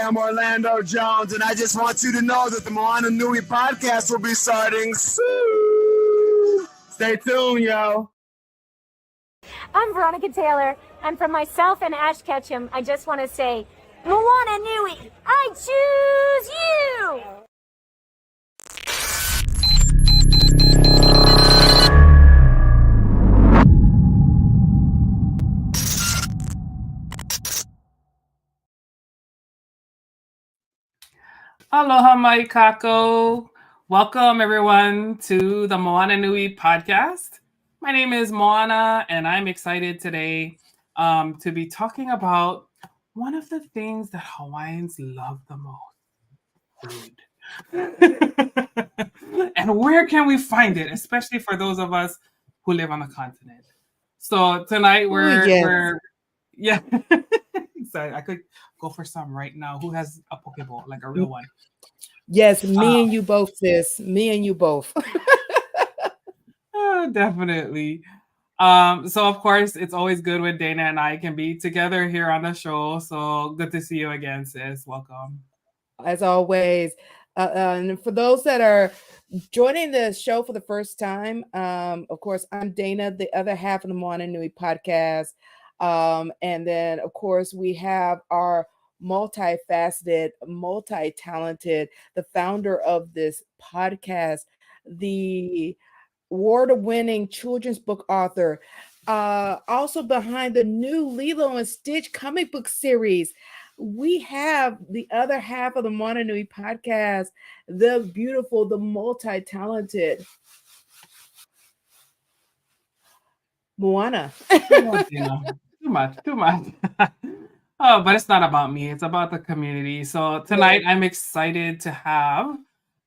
I'm Orlando Jones, and I just want you to know that the Moana Nui Podcast will be starting soon. Stay tuned, yo. I'm Veronica Taylor, and from myself and Ash Ketchum, I just want to say, Moana Nui, I choose you! Aloha mai kako. Welcome everyone to the Moana Nui Podcast. My name is Moana and I'm excited today to be talking about one of the things that Hawaiians love the most, food. And where can we find it, especially for those of us who live on the continent. So tonight we're Sorry, I could go for some right now. Who has a Pokeball, like a real one? Yes, me and you both, sis. Me and you both. Definitely. So of course, it's always good when Dana and I can be together here on the show. So good to see you again, sis. Welcome. As always. And for those that are joining the show for the first time, of course, I'm Dana, the other half of the Moana Nui Podcast. And then, of course, we have our multifaceted, multi-talented, the founder of this podcast, the award-winning children's book author, also behind the new Lilo and Stitch comic book series. We have the other half of the Moana Nui Podcast, the beautiful, the multi-talented Moana. Too much. Oh, but it's not about me. It's about the community. So tonight I'm excited to have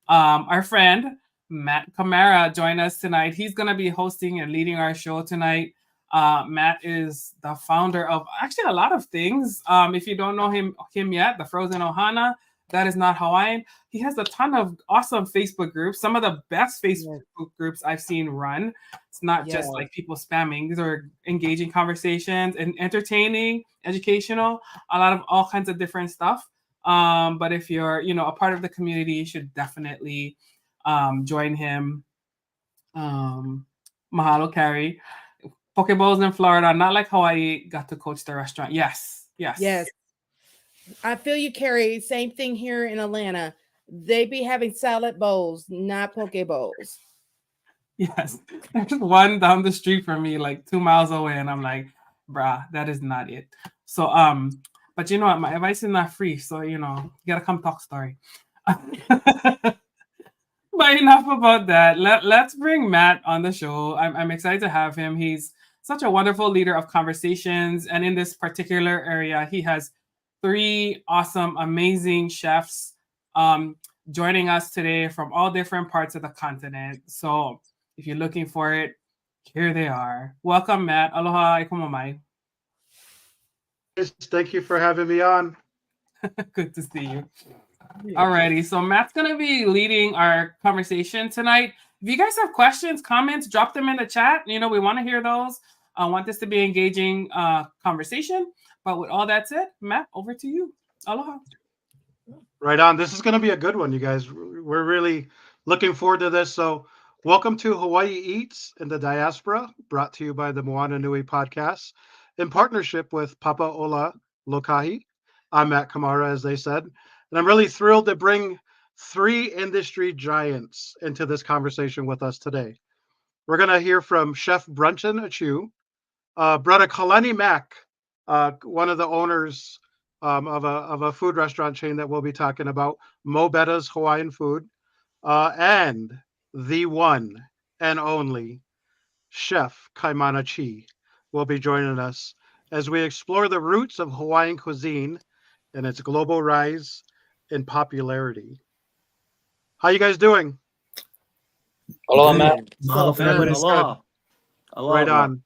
our friend Matt Kamara join us tonight. He's going to be hosting and leading our show tonight. Matt is the founder of actually a lot of things. If you don't know him yet, the Frozen Ohana, that is not Hawaiian. He has a ton of awesome Facebook groups, some of the best Facebook groups I've seen run. It's not just like people spamming. These are engaging conversations and entertaining, educational, a lot of all kinds of different stuff. But if you're, a part of the community, you should definitely join him. Mahalo, Carrie. Pokeballs in Florida, not like Hawaii, got to coach the restaurant. Yes. I feel you, Carrie. Same thing here in Atlanta. They be having salad bowls, not poke bowls. Yes. There's one down the street from me, like 2 miles away, and I'm like, bruh, that is not it. So, but you know what? My advice is not free, so you gotta come talk story. But enough about that. Let's bring Matt on the show. I'm excited to have him. He's such a wonderful leader of conversations, and in this particular area, he has 3 awesome, amazing chefs joining us today from all different parts of the continent. So if you're looking for it, here they are. Welcome, Matt. Aloha, ikumamai. Thank you for having me on. Good to see you. Alrighty, so Matt's going to be leading our conversation tonight. If you guys have questions, comments, drop them in the chat. We want to hear those. I want this to be an engaging conversation. But with all that said, Matt, over to you. Aloha. Right on. This is going to be a good one, you guys. We're really looking forward to this. So welcome to Hawaii Eats in the Diaspora, brought to you by the Moana Nui Podcast in partnership with Papa Ola Lōkahi. I'm Matt Kamara, as they said. And I'm really thrilled to bring 3 industry giants into this conversation with us today. We're going to hear from Chef Bronson Achiu, brother Kalanai Mack, one of the owners of a food restaurant chain that we'll be talking about, Mo Betta's Hawaiian Food, and the one and only Chef Kaimana Chee will be joining us as we explore the roots of Hawaiian cuisine and its global rise in popularity. How you guys doing? Aloha, Matt. Aloha. Right on.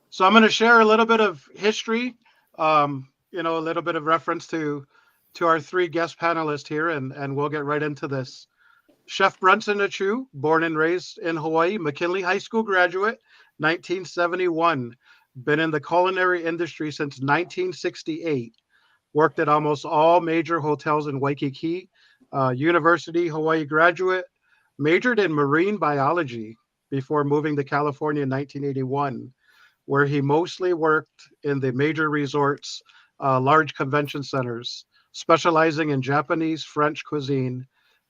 So I'm going to share a little bit of history, a little bit of reference to our 3 guest panelists here, and we'll get right into this. Chef Bronson Achiu, born and raised in Hawaii, McKinley High School graduate, 1971. Been in the culinary industry since 1968. worked at almost all major hotels in Waikiki, University Hawaii graduate, majored in marine biology before moving to California in 1981, where he mostly worked in the major resorts, large convention centers, specializing in Japanese, French cuisine.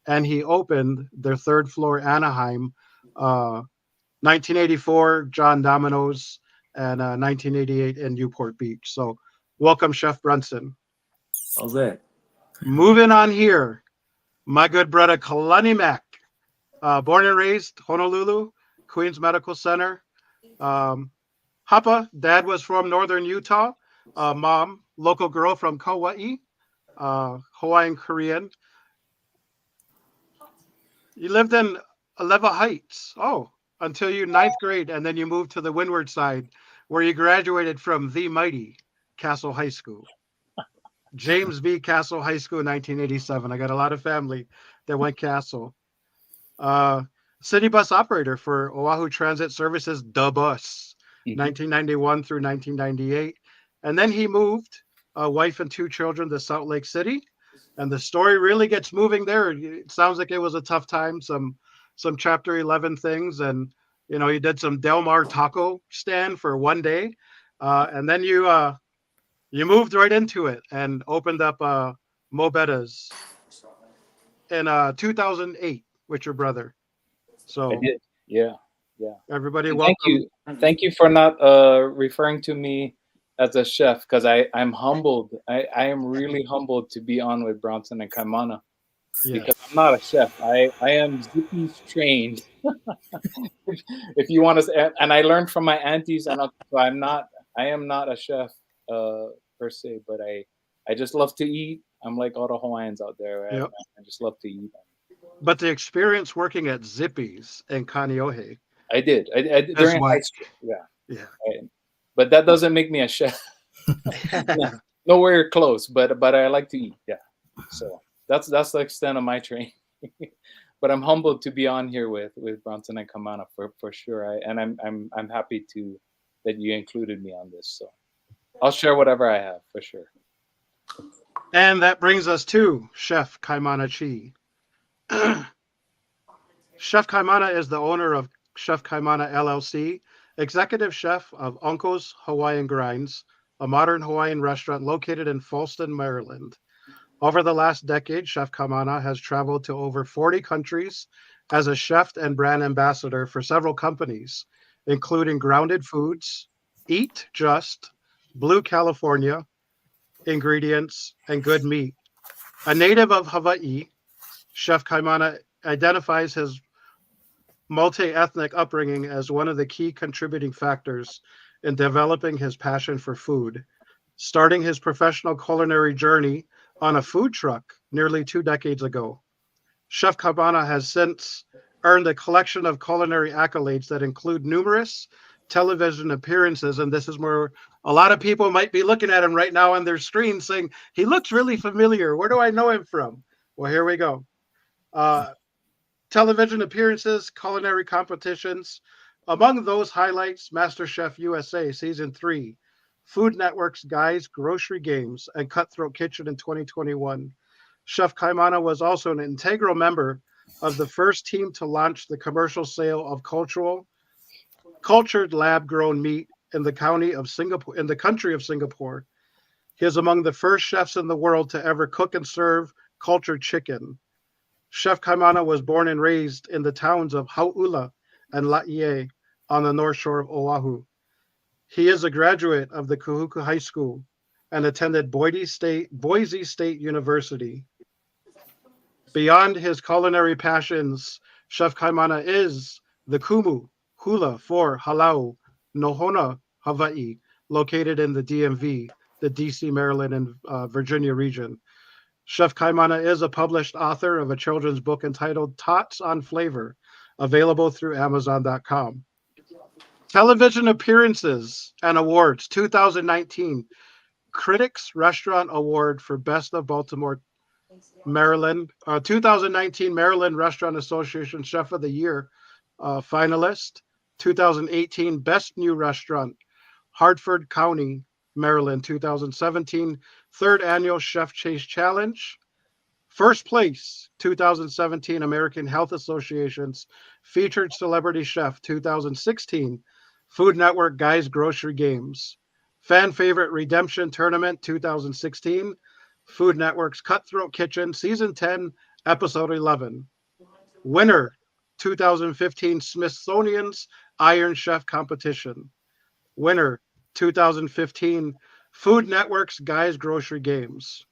And he opened their third floor Anaheim, 1984, John Domino's, and 1988 in Newport Beach. So welcome, Chef Bronson. How's that? Moving on here, my good brother Kalanai Mack, born and raised Honolulu, Queens Medical Center. Hapa, dad was from northern Utah. Mom, local girl from Kauai, Hawaiian Korean. You lived in Alewa Heights, until you ninth grade, and then you moved to the windward side, where you graduated from the mighty Castle High School. James V. Castle High School in 1987. I got a lot of family that went Castle. City bus operator for Oahu Transit Services, the bus, 1991 through 1998. And then he moved, a wife and 2 children, to Salt Lake City. And the story really gets moving there. It sounds like it was a tough time, some Chapter 11 things. And, you did some Del Mar taco stand for one day. And then you moved right into it and opened up Mo Betta's in 2008 with your brother. So I did. Yeah. Everybody, And welcome. Thank you for not referring to me as a chef, because I'm humbled. I am really humbled to be on with Bronson and Kaimana, because I'm not a chef. I am Zippy's trained. If you want to, and I learned from my aunties, and so I am not a chef per se, but I just love to eat. I'm like all the Hawaiians out there. Right? Yep. I just love to eat. But the experience working at Zippy's in Kaneohe. I did. I did during high school. Yeah. But that doesn't make me a chef. Nowhere close. But I like to eat. Yeah. So that's the extent of my training. But I'm humbled to be on here with Bronson and Kaimana for sure. I'm happy that you included me on this. So I'll share whatever I have for sure. And that brings us to Chef Kaimana Chee. Chef Kaimana is the owner of Chef Kaimana LLC, executive chef of Uncle's Hawaiian Grinds, a modern Hawaiian restaurant located in Falston, Maryland. Over the last decade, Chef Kaimana has traveled to over 40 countries as a chef and brand ambassador for several companies, including Grounded Foods, Eat Just, Blue California, Ingredients, and Good Meat. A native of Hawaii, Chef Kaimana identifies his multi-ethnic upbringing as one of the key contributing factors in developing his passion for food, starting his professional culinary journey on a food truck nearly 2 decades ago. Chef Kaimana has since earned a collection of culinary accolades that include numerous television appearances, and this is where a lot of people might be looking at him right now on their screen saying, he looks really familiar. Where do I know him from? Well, here we go. Television appearances, culinary competitions. Among those highlights, MasterChef USA Season 3, Food Network's Guys Grocery Games, and Cutthroat Kitchen in 2021. Chef Kaimana was also an integral member of the first team to launch the commercial sale of cultured lab-grown meat in the country of Singapore. He is among the first chefs in the world to ever cook and serve cultured chicken. Chef Kaimana was born and raised in the towns of Hau'ula and Laie on the north shore of Oahu. He is a graduate of the Kahuku High School and attended Boise State University. Beyond his culinary passions, Chef Kaimana is the kumu hula for Halau Nohona, Hawaii, located in the DMV, the DC, Maryland, and Virginia region. Chef Kaimana is a published author of a children's book entitled Tots on Flavor, available through Amazon.com. Television appearances and awards. 2019 Critics Restaurant Award for Best of Baltimore, Maryland. 2019 Maryland Restaurant Association Chef of the Year finalist. 2018 Best New Restaurant, Hartford County, Maryland, 2017, third annual Chef Chase Challenge. First place, 2017 American Health Association's Featured Celebrity Chef, 2016, Food Network Guys Grocery Games. Fan Favorite Redemption Tournament, 2016, Food Network's Cutthroat Kitchen, Season 10, Episode 11. Winner, 2015 Smithsonian's Iron Chef Competition. Winner, 2015 Food Network's Guys Grocery Games.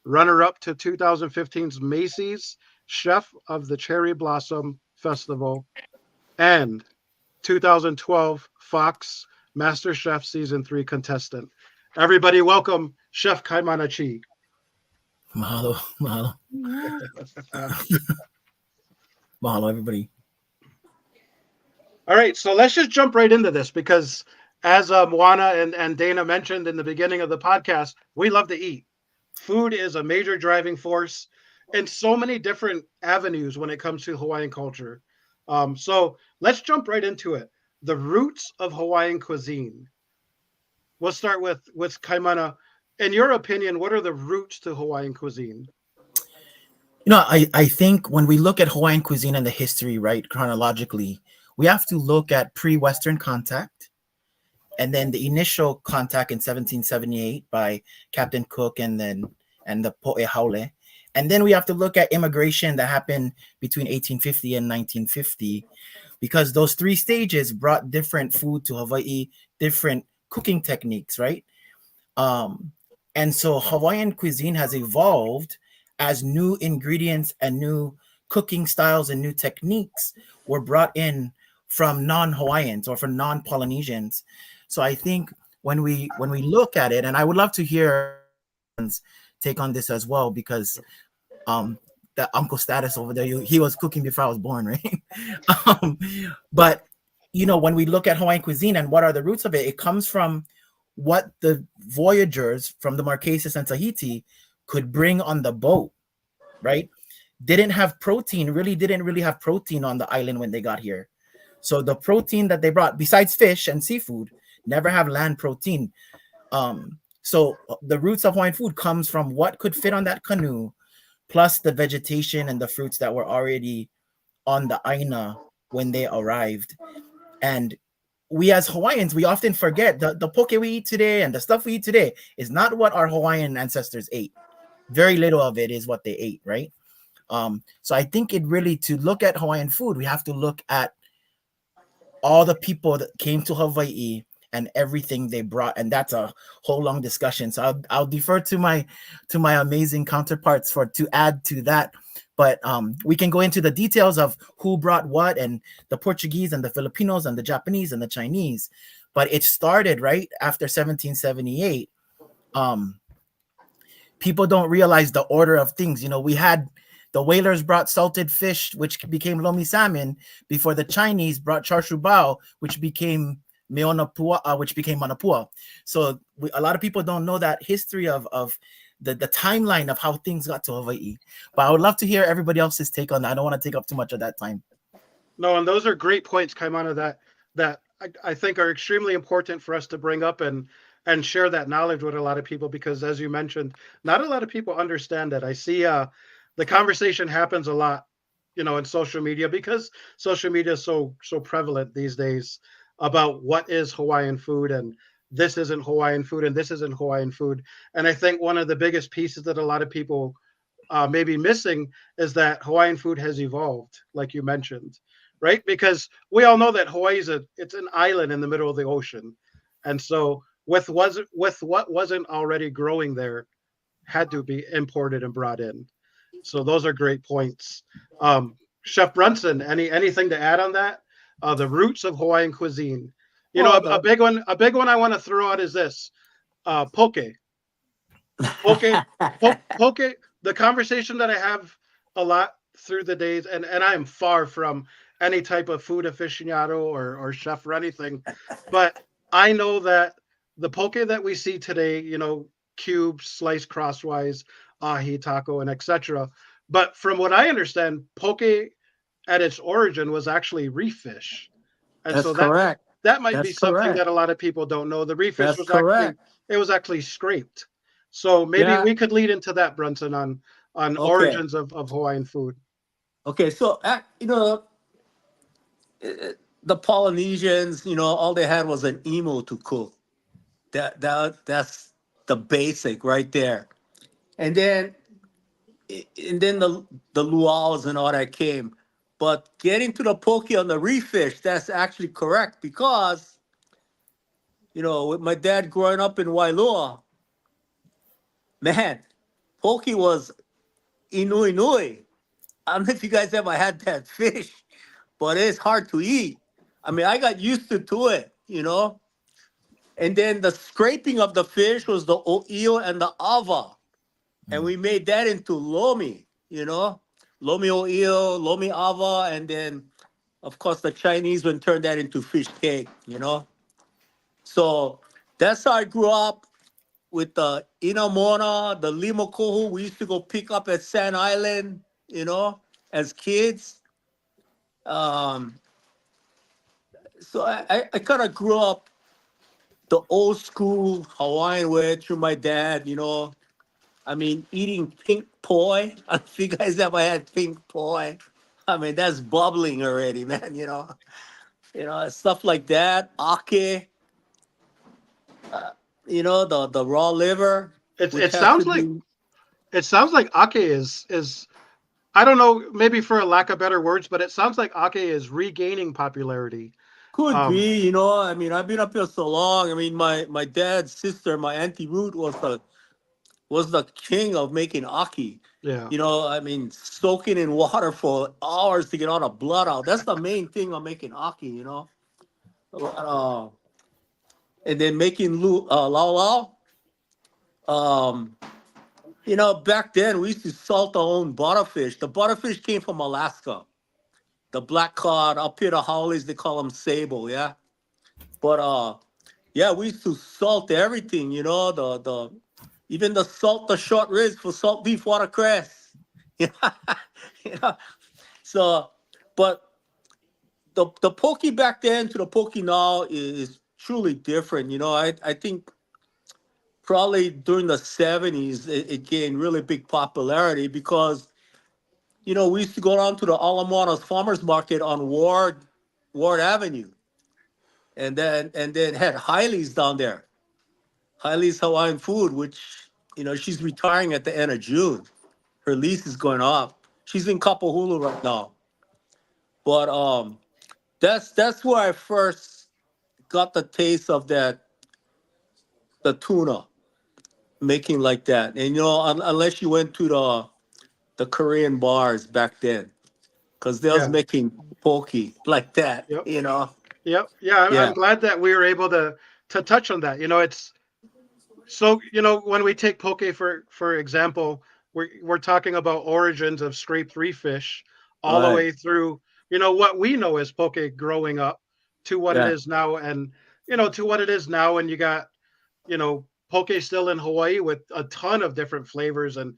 Runner-up to 2015's Macy's Chef of the Cherry Blossom Festival. And 2012 Fox Master Chef Season 3 contestant. Everybody welcome Chef Kaimana Chee. Mahalo, mahalo. Mahalo, everybody. All right, so let's just jump right into this because as Moana and Dana mentioned in the beginning of the podcast, we love to eat. Food is a major driving force in so many different avenues when it comes to Hawaiian culture. So let's jump right into it. The roots of Hawaiian cuisine. We'll start with Kaimana. In your opinion, what are the roots to Hawaiian cuisine? You know, I think when we look at Hawaiian cuisine and the history, right, chronologically, we have to look at pre-Western contact and then the initial contact in 1778 by Captain Cook and the Po'e Haole. And then we have to look at immigration that happened between 1850 and 1950, because those three stages brought different food to Hawaii, different cooking techniques, right? And so Hawaiian cuisine has evolved as new ingredients and new cooking styles and new techniques were brought in from non-Hawaiians or from non-Polynesians. So I think when we look at it, and I would love to hear take on this as well, because that uncle status over there, he was cooking before I was born, right? But you know, when we look at Hawaiian cuisine and what are the roots of it, it comes from what the voyagers from the Marquesas and Tahiti could bring on the boat, right? Didn't have protein, didn't really have protein on the island when they got here. So the protein that they brought, besides fish and seafood, never have land protein. So the roots of Hawaiian food comes from what could fit on that canoe, plus the vegetation and the fruits that were already on the aina when they arrived. And we as Hawaiians, we often forget the poke we eat today and the stuff we eat today is not what our Hawaiian ancestors ate. Very little of it is what they ate, right? So I think it really, to look at Hawaiian food, we have to look at all the people that came to Hawaii and everything they brought, and that's a whole long discussion. So I'll defer to my amazing counterparts to add to that. But we can go into the details of who brought what, and the Portuguese and the Filipinos and the Japanese and the Chinese. But it started right after 1778. People don't realize the order of things. You know, we had the whalers brought salted fish, which became lomi salmon, before the Chinese brought char siu bao, which became meonapua, which became manapua. So a lot of people don't know that history of the timeline of how things got to Hawaii. But I would love to hear everybody else's take on that. I don't want to take up too much of that time. No, and those are great points, Kaimana, that I think are extremely important for us to bring up and share that knowledge with a lot of people, because as you mentioned, not a lot of people understand that. I see the conversation happens a lot, you know, in social media, because social media is so prevalent these days about what is Hawaiian food, and this isn't Hawaiian food, and this isn't Hawaiian food. And I think one of the biggest pieces that a lot of people may be missing is that Hawaiian food has evolved, like you mentioned, right? Because we all know that Hawaii it's an island in the middle of the ocean. And so with what wasn't already growing there had to be imported and brought in. So those are great points. Chef Bronson, anything to add on that? The roots of Hawaiian cuisine. You know, a big one I want to throw out is this. Poke. Poke. The conversation that I have a lot through the days, and I am far from any type of food aficionado or chef or anything, but I know that the poke that we see today, you know, cubes, sliced crosswise, ahi, taco, and etc. But from what I understand, poke at its origin was actually reef fish. And That's correct. that might be That's something correct. that a lot of people don't know. The refish That's was correct. actually scraped. So maybe Yeah. we could lead into that, Brunson, on Okay. origins of Hawaiian food. Okay. So the Polynesians, all they had was an emo to cook. That's the basic right there. And then the luau's and all that came. But getting to the poke on the reef fish, that's actually correct because, with my dad growing up in Wailua, man, poke was inui nui. I don't know if you guys ever had that fish, but it's hard to eat. I mean, I got used to it. And then the scraping of the fish was the o'io and the ava. And we made that into lomi, lomi o'io, lomi ava, and then, of course, the Chinese would turn that into fish cake. So that's how I grew up with the inamona, the limokohu. We used to go pick up at Sand Island, as kids. Um, so I kind of grew up the old school Hawaiian way through my dad, I mean, eating pink poi. I don't know if you guys ever had pink poi. I mean, that's bubbling already, man, stuff like that. Ake, the raw liver, It which it has to sounds like be ake is I don't know, maybe for a lack of better words, but it sounds like ake is regaining popularity. could Um, be, I mean, I've been up here so long. I mean, my dad's sister, my Auntie Ruth, was the king of making aki. yeah, I mean, soaking in water for hours to get all the blood out. That's the main thing of making aki. Uh, and then making lau lau. Um, back then we used to salt our own butterfish. The butterfish came from Alaska. The black cod up here, the Howleys, they call them sable, yeah. But yeah, we used to salt everything. The even the salt the short ribs for salt beef watercress. you know. So, but the poke back then to the poke now is truly different. I think probably during the 70s it gained really big popularity because we used to go down to the Alamoana's Farmers Market on Ward Avenue, and then had Hailey's down there. Hailey's Hawaiian Food, which she's retiring at the end of June. Her lease is going up. She's in Kapahulu right now. But that's where I first got the taste of the tuna making like that. And unless you went to the Korean bars back then, because they was yeah, making poke like that. yep, Yeah. yeah. I'm glad that we were able to touch on that. It's so when we take poke for example, we're talking about origins of scraped reef fish all the Right. way through what we know as poke growing up to what it Yeah. is now, and to what it is now, and you got poke still in Hawaii with a ton of different flavors and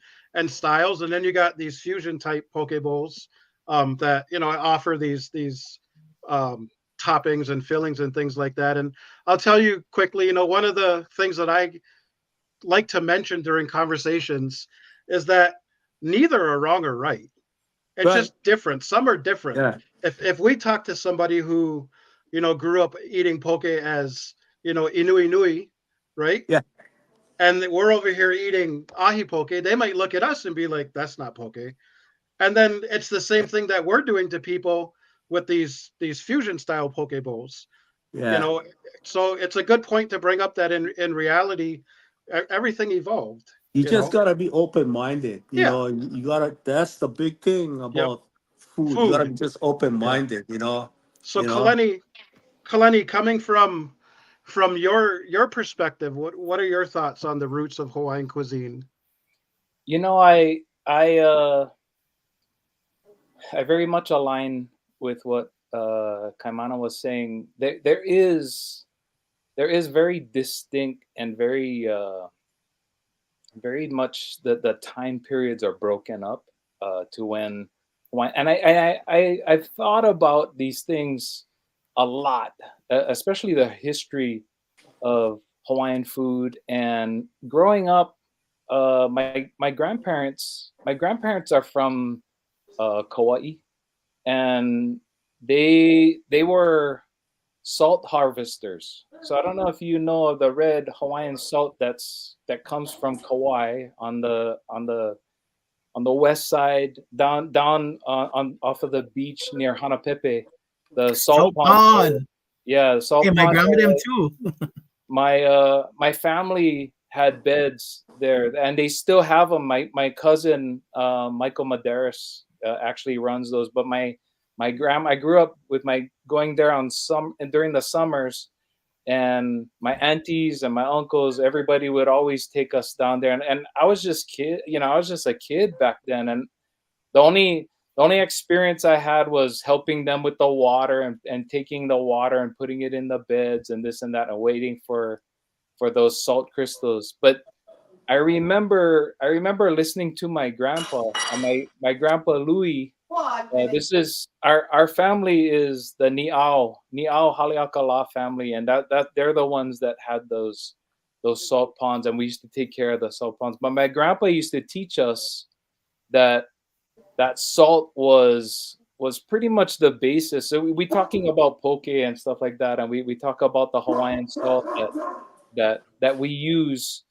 styles, and then you got these fusion type poke bowls that offer these toppings and fillings and things like that. And I'll tell you quickly, one of the things that I like to mention during conversations is that neither are wrong or right. It's Right. just different. Some are different. Yeah. If we talk to somebody who grew up eating poke as inui nui, right? Yeah. And we're over here eating ahi poke, they might look at us and be like, that's not poke. And then it's the same thing that we're doing to people with these fusion style poke bowls. Yeah. So it's a good point to bring up that in reality everything evolved. You just gotta be open minded. Yeah. You gotta. That's the big thing Yep. about food. You gotta be Food. just open Yeah. minded. So You know. Kalani, coming from your perspective, what are your thoughts on the roots of Hawaiian cuisine? I very much align with what Kaimana was saying. There is very distinct and very much the time periods are broken up to when, and I've thought about these things a lot, especially the history of Hawaiian food. And growing up, my grandparents are from Kauai, and they were salt harvesters. So I don't know if you know of the red Hawaiian salt that comes from Kauai on the west side, down on off of the beach near Hanapepe. The salt pond. Yeah, the salt Hey, my pond. grandma them too. My family had beds there, and they still have them. My cousin Michael Maderis actually runs those. But my grandma, I grew up with going there during the summers, and my aunties and my uncles, everybody would always take us down there. And I was just I was just a kid back then, and the only experience I had was helping them with the water and taking the water and putting it in the beds and this and that, and waiting for those salt crystals. But I remember listening to my grandpa, and my grandpa Louis. This is our family is the Ni'au Haleakala family, and that they're the ones that had those salt ponds, and we used to take care of the salt ponds. But my grandpa used to teach us that salt was pretty much the basis. So we talking about poke and stuff like that, and we talk about the Hawaiian salt that we use.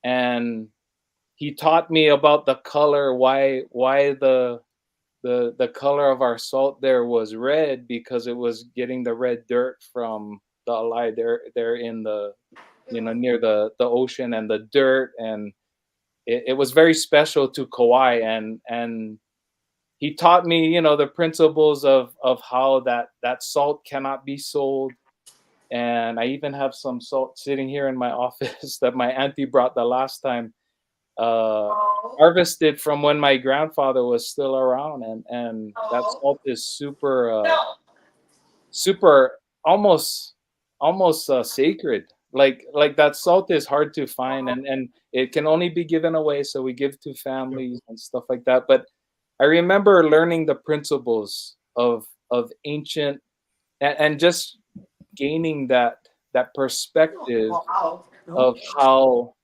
And he taught me about the color, why the color of our salt there was red, because it was getting the red dirt from the alai there in the near the ocean and the dirt. And it was very special to Kauai, and he taught me the principles of how that salt cannot be sold. And I even have some salt sitting here in my office that my auntie brought the last time, harvested from when my grandfather was still around. And that salt is super almost sacred. Like that salt is hard to find, and it can only be given away, so we give to families and stuff like that. But I remember learning the principles of ancient, and just gaining that perspective of how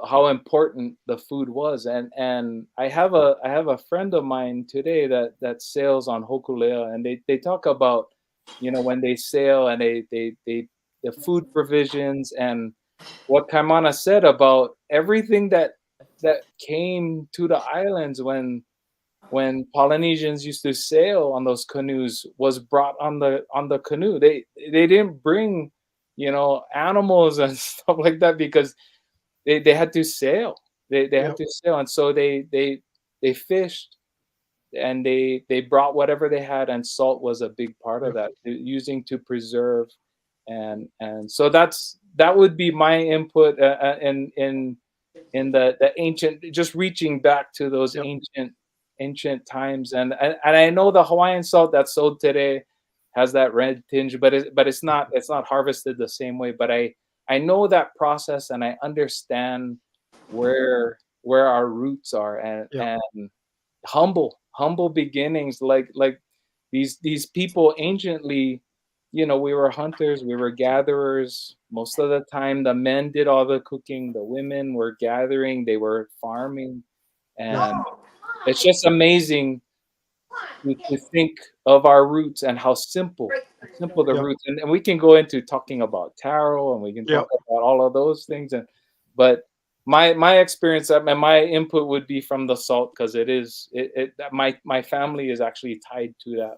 how important the food was. And I have a friend of mine today that sails on Hokulea, and they talk about when they sail, and they the food provisions, and what Kaimana said about everything that came to the islands when Polynesians used to sail on those canoes was brought on the canoe. They didn't bring animals and stuff like that, because they had to sail. They had to sail, and so they fished, and they brought whatever they had, and salt was a big part of that, using to preserve. And so that would be my input in the ancient, just reaching back to those ancient times. And I know the Hawaiian salt that's sold today has that red tinge, but it's not harvested the same way. But I know that process, and I understand where our roots are, and humble beginnings, like these people anciently. We were hunters, we were gatherers. Most of the time, the men did all the cooking, the women were gathering, they were farming. And it's just amazing to think of our roots and how simple the roots. And we can go into talking about taro, and we can talk about all of those things. But my experience and my input would be from the salt, because my family is actually tied to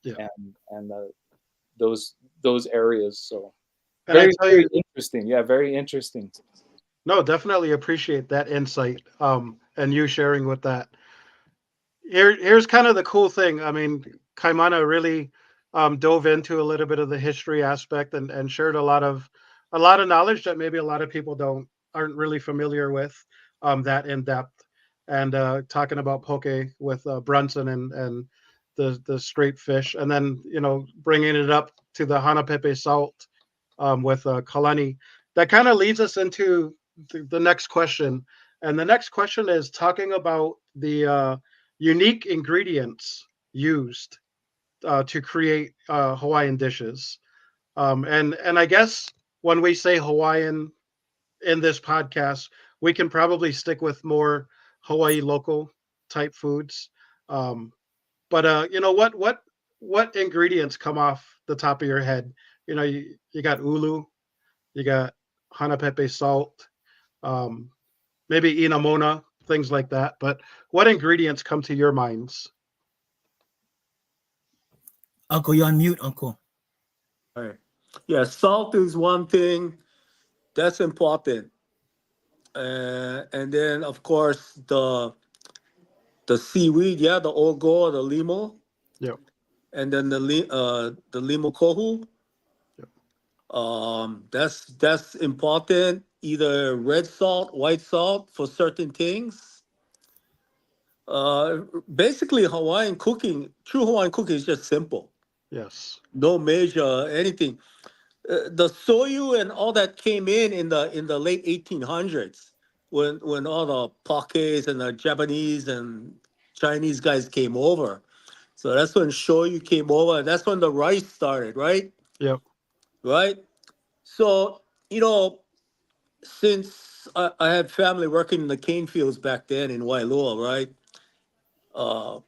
that, and those areas. So very interesting. Yeah, very interesting. No, definitely appreciate that insight, and you sharing with that. Here's kind of the cool thing. I mean, Kaimana really dove into a little bit of the history aspect, and shared a lot of knowledge that maybe a lot of people aren't really familiar with, that in depth. And talking about poke with Bronson and the straight fish, and then bringing it up to the Hanapepe salt with Kalani. That kind of leads us into the next question. And the next question is talking about the unique ingredients used to create Hawaiian dishes. And I guess when we say Hawaiian in this podcast, we can probably stick with more Hawaii local type foods. But you know what ingredients come off the top of your head? You know, you got ulu, you got hana pepe salt, maybe inamona, things like that. But what ingredients come to your minds? Uncle, you're on mute, Uncle. All right. Yeah, salt is one thing that's important, and then of course the seaweed, yeah, the ogo, the limo, Yep. and then the limo kohu. That's important. Either red salt, white salt for certain things. Basically, Hawaiian cooking, true Hawaiian cooking is just simple. Yes. No major anything. The soyu and all that came in the late 1800s when all the Pakes and the Japanese and Chinese guys came over. So that's when shoyu came over, and that's when the rice started, right? Yep. Right. So since I had family working in the cane fields back then in Wailoa, right? Uh,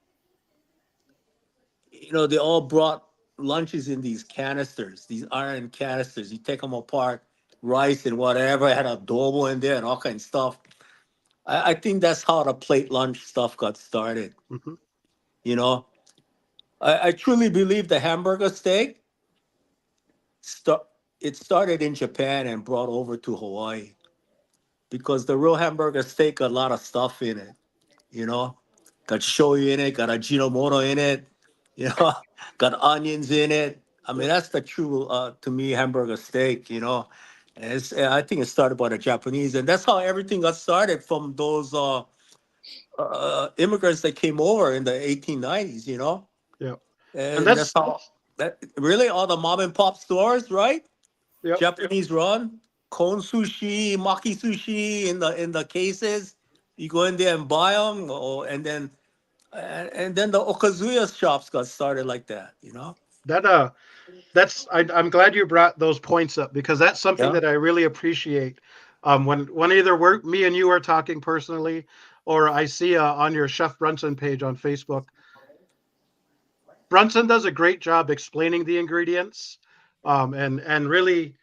they all brought lunches in these canisters, these iron canisters. You take them apart, rice and whatever, had adobo in there and all kinds of stuff. I think that's how the plate lunch stuff got started. Mm-hmm. You know, I truly believe the hamburger steak, it started in Japan and brought over to Hawaii because the real hamburger steak got a lot of stuff in it. Got shoyu in it, got ajinomoto in it, got onions in it. I mean, that's the true, to me, hamburger steak, And I think it started by the Japanese, and that's how everything got started from those immigrants that came over in the 1890s, Yeah. And that's how, that really all the mom and pop stores, right? Yep. Japanese run, kon sushi, maki sushi in the cases. You go in there and buy them, and then the okazuya shops got started like that. I'm glad you brought those points up because that's something Yeah. that I really appreciate. When either me and you are talking personally, or I see on your Chef Bronson page on Facebook, Bronson does a great job explaining the ingredients, and really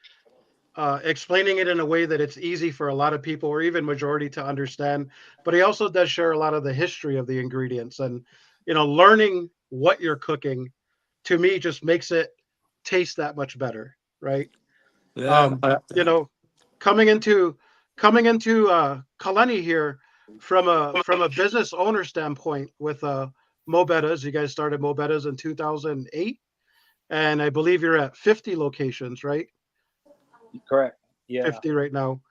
explaining it in a way that it's easy for a lot of people or even majority to understand. But he also does share a lot of the history of the ingredients, and learning what you're cooking to me just makes it taste that much better, right? Yeah. Coming into Kalani here from a business owner standpoint with Mo Bettas. You guys started Mo Bettas in 2008, and I believe you're at 50 locations, right? Correct. Yeah. 50 right now.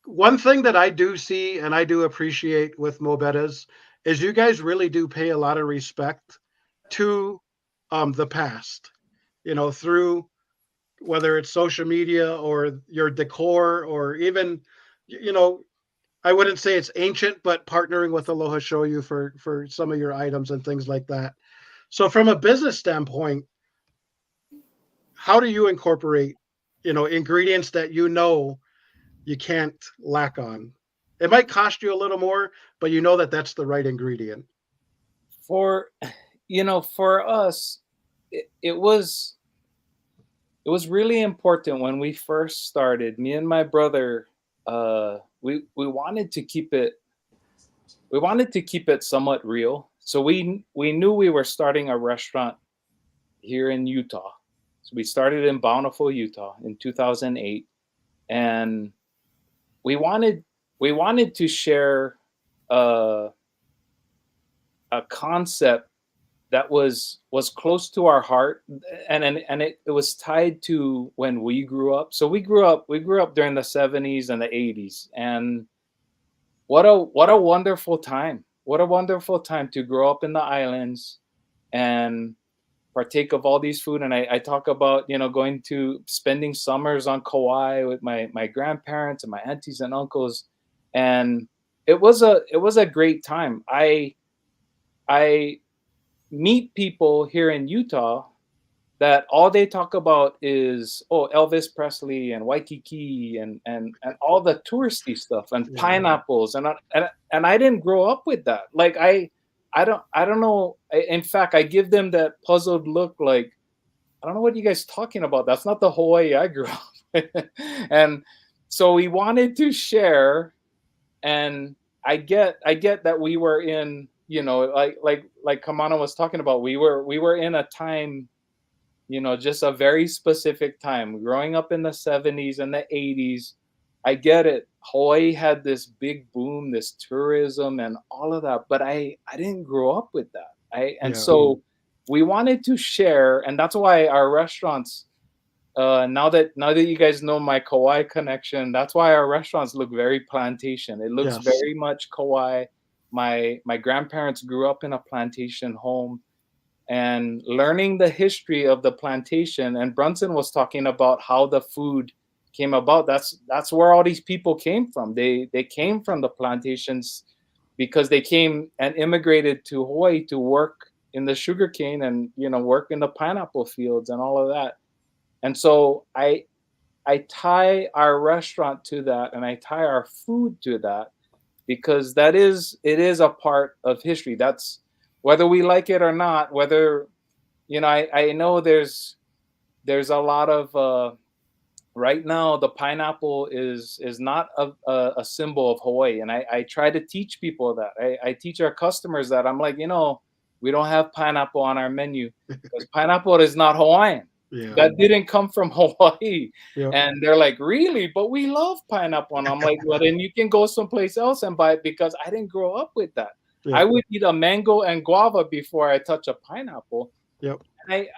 One thing that I do see and I do appreciate with Mo Bettas is you guys really do pay a lot of respect to the past, through whether it's social media or your decor or even, I wouldn't say it's ancient, but partnering with Aloha Shoyu for some of your items and things like that. So from a business standpoint, how do you incorporate, ingredients that you can't lack on? It might cost you a little more, but that's the right ingredient. For us, it was really important when we first started. Me and my brother, we wanted to keep it. We wanted to keep it somewhat real. So we knew we were starting a restaurant here in Utah. So we started in Bountiful, Utah, in 2008, and we wanted to share a concept that was close to our heart, and it was tied to when we grew up. So we grew up during the 70s and the 80s, and what a wonderful time. What a wonderful time to grow up in the islands and partake of all these food. And I talk about, spending summers on Kauai with my grandparents and my aunties and uncles. And it was a great time. I meet people here in Utah that all they talk about is Elvis Presley and Waikiki and all the touristy stuff and pineapples and I didn't grow up with that. Like I don't know. In fact, I give them that puzzled look, like I don't know what you guys talking about. That's not the Hawaii I grew up with. And so we wanted to share, and I get that we were in, you know, like Kaimana was talking about, we were in a time, you know, just a very specific time. Growing up in the 70s and the 80s, I get it. Hawaii had this big boom, this tourism and all of that, but I didn't grow up with that. So we wanted to share, and that's why our restaurants, now that you guys know my Kauai connection, that's why our restaurants look very plantation. It looks very much Kauai. My grandparents grew up in a plantation home. And learning the history of the plantation, and Bronson was talking about how the food came about. That's where all these people came from. They came from the plantations because they came and immigrated to Hawaii to work in the sugarcane and, you know, work in the pineapple fields and all of that. And so I tie our restaurant to that, and I tie our food to that, because it is a part of history. That's whether we like it or not, whether, you know, I know there's a lot of, right now, the pineapple is not a symbol of Hawaii. And I try to teach people that. I teach our customers that. I'm like, you know, we don't have pineapple on our menu because pineapple is not Hawaiian. Yeah. That didn't come from Hawaii. Yep. And they're like, really? But we love pineapple. And I'm like, well, then you can go someplace else and buy it, because I didn't grow up with that. Yeah. I would eat a mango and guava before I touch a pineapple. Yep. And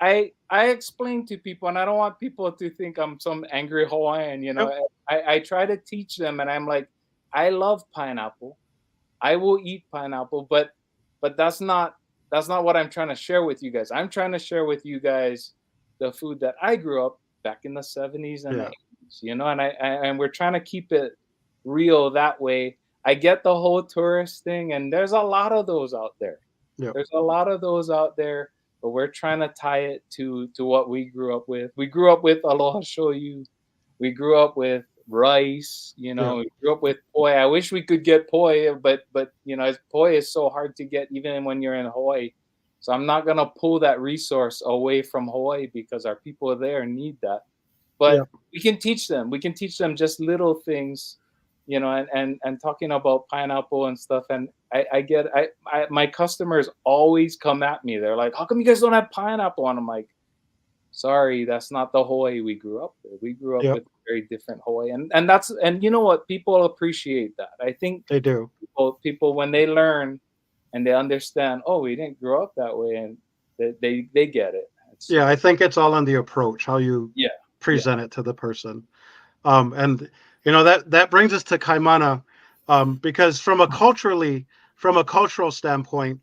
I explain to people, and I don't want people to think I'm some angry Hawaiian, you know. Yep. I try to teach them, and I'm like, I love pineapple. I will eat pineapple, but that's not what I'm trying to share with you guys. I'm trying to share with you guys the food that I grew up back in the 70s and the 80s, you know, and we're trying to keep it real that way. I get the whole tourist thing, and there's a lot of those out there. Yep. There's a lot of those out there, but we're trying to tie it to what we grew up with. We grew up with aloha shoyu. We grew up with rice, you know. We grew up with poi. I wish we could get poi, but you know, poi is so hard to get even when you're in Hawaii. So I'm not gonna pull that resource away from Hawaii, because our people there need that. But we can teach them. We can teach them just little things, you know, and talking about pineapple and stuff. And my customers always come at me. They're like, how come you guys don't have pineapple? And I'm like, sorry, that's not the Hawaii we grew up with. We grew up with a very different Hawaii. And you know what? People appreciate that. I think they do. People when they learn and they understand, oh, we didn't grow up that way, and they get it. I think it's all on the approach, how you present it to the person. And you know, that brings us to Kaimana, because from a cultural standpoint,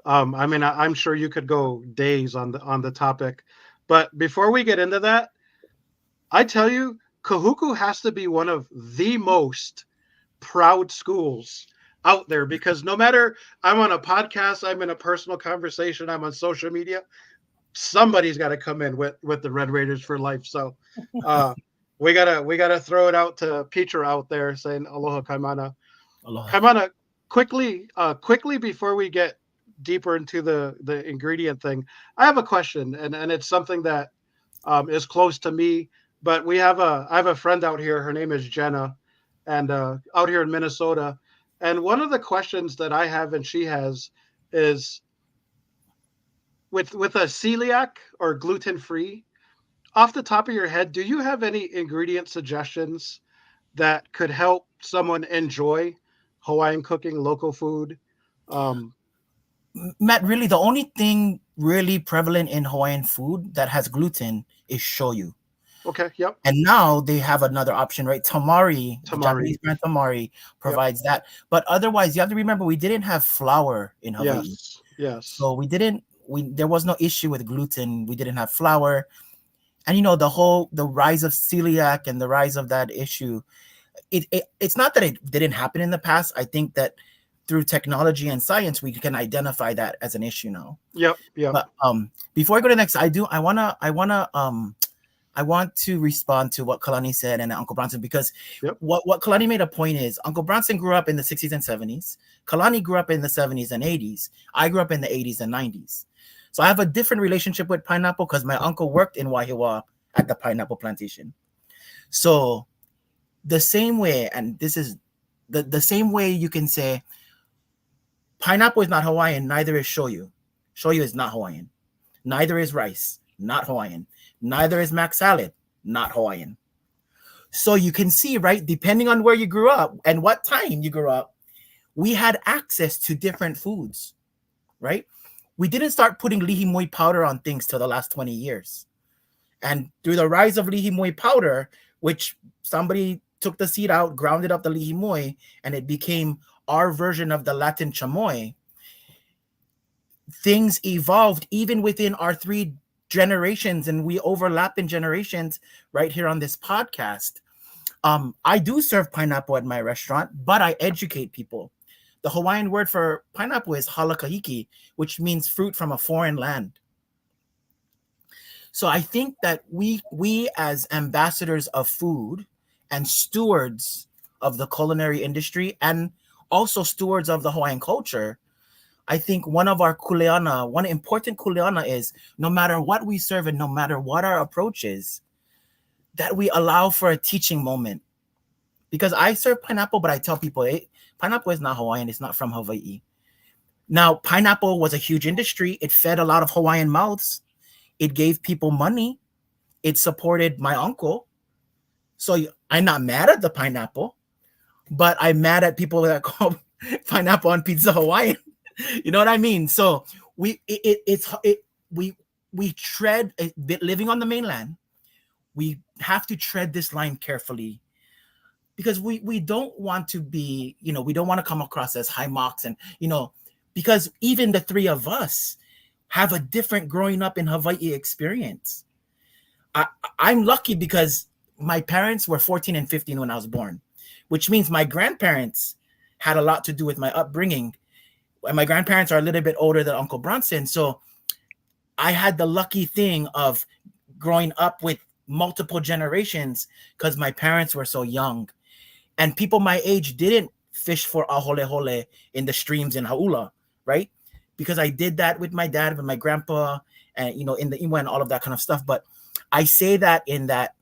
I mean, I'm sure you could go days on the topic, but before we get into that, I tell you, Kahuku has to be one of the most proud schools out there, because no matter, I'm on a podcast, I'm in a personal conversation, I'm on social media, somebody's got to come in with the Red Raiders for life. So we gotta throw it out to Peter out there saying aloha Kaimana. Aloha. Kaimana, quickly before we get deeper into the ingredient thing, I have a question, and it's something that is close to me, but I have a friend out here, her name is Jenna, and out here in Minnesota. And one of the questions that I have and she has is, with a celiac or gluten-free, off the top of your head, do you have any ingredient suggestions that could help someone enjoy Hawaiian cooking, local food? Matt, really, the only thing really prevalent in Hawaiian food that has gluten is shoyu. Okay, yep. And now they have another option, right? Tamari. The Japanese brand Tamari provides that. But otherwise, you have to remember, we didn't have flour in Hawaii. Yes. So there was no issue with gluten. We didn't have flour. And, you know, the rise of celiac and the rise of that issue, it's not that it didn't happen in the past. I think that through technology and science, we can identify that as an issue now. Yep. But before I go to the next, I want to respond to what Kalani said and Uncle Bronson, because what Kalani made a point is Uncle Bronson grew up in the 60s and 70s. Kalani grew up in the 70s and 80s. I grew up in the 80s and 90s. So I have a different relationship with pineapple because my uncle worked in Wahiawa at the pineapple plantation. So the same way, and this is the same way you can say pineapple is not Hawaiian, neither is shoyu. Shoyu is not Hawaiian. Neither is rice, not Hawaiian. Neither is mac salad, not Hawaiian. So you can see, right, depending on where you grew up and what time you grew up, we had access to different foods, right? We didn't start putting lihimui powder on things till the last 20 years. And through the rise of lihimui powder, which somebody took the seed out, grounded up the lihimui, and it became our version of the Latin chamoy, things evolved even within our 3 generations, and we overlap in generations right here on this podcast. I do serve pineapple at my restaurant, but I educate people. The Hawaiian word for pineapple is halakahiki, which means fruit from a foreign land. So I think that we as ambassadors of food and stewards of the culinary industry and also stewards of the Hawaiian culture, I think one important kuleana is no matter what we serve and no matter what our approach is, that we allow for a teaching moment. Because I serve pineapple, but I tell people, hey, pineapple is not Hawaiian. It's not from Hawaii. Now, pineapple was a huge industry. It fed a lot of Hawaiian mouths. It gave people money. It supported my uncle. So I'm not mad at the pineapple, but I'm mad at people that call pineapple on pizza Hawaiian. You know what I mean? So we tread, living on the mainland, we have to tread this line carefully because we don't want to be, we don't want to come across as high mocks and, because even the 3 of us have a different growing up in Hawaii experience. I'm lucky because my parents were 14 and 15 when I was born, which means my grandparents had a lot to do with my upbringing. And my grandparents are a little bit older than Uncle Bronson. So I had the lucky thing of growing up with multiple generations because my parents were so young. And people my age didn't fish for aholehole in the streams in Hauula, right? Because I did that with my dad, with my grandpa, and, in the Iwa and all of that kind of stuff. But I say that in that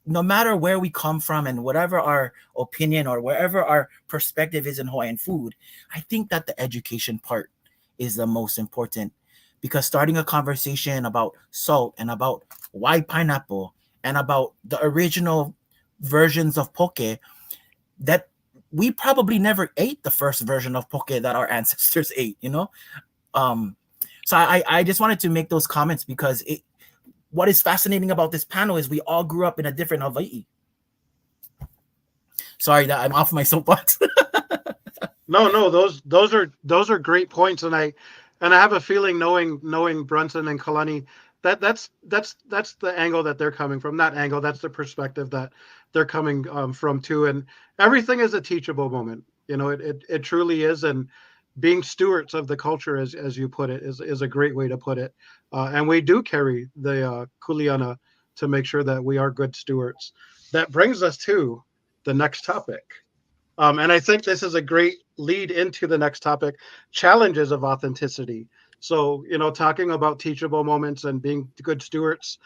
no matter where we come from and whatever our opinion or wherever our perspective is in Hawaiian food, I think that the education part is the most important, because starting a conversation about salt and about why pineapple and about the original versions of poke, that we probably never ate the first version of poke that our ancestors ate, So I just wanted to make those comments because what is fascinating about this panel is we all grew up in a different Hawaii. Sorry that I'm off my soapbox. No, those are great points, and I have a feeling knowing Bronson and Kalani that's the angle that they're coming from. Not angle, that's the perspective that they're coming from too. And everything is a teachable moment. It truly is, and being stewards of the culture, as you put it, is a great way to put it. And we do carry the kuleana to make sure that we are good stewards. That brings us to the next topic. And I think this is a great lead into the next topic, challenges of authenticity. So, talking about teachable moments and being good stewards,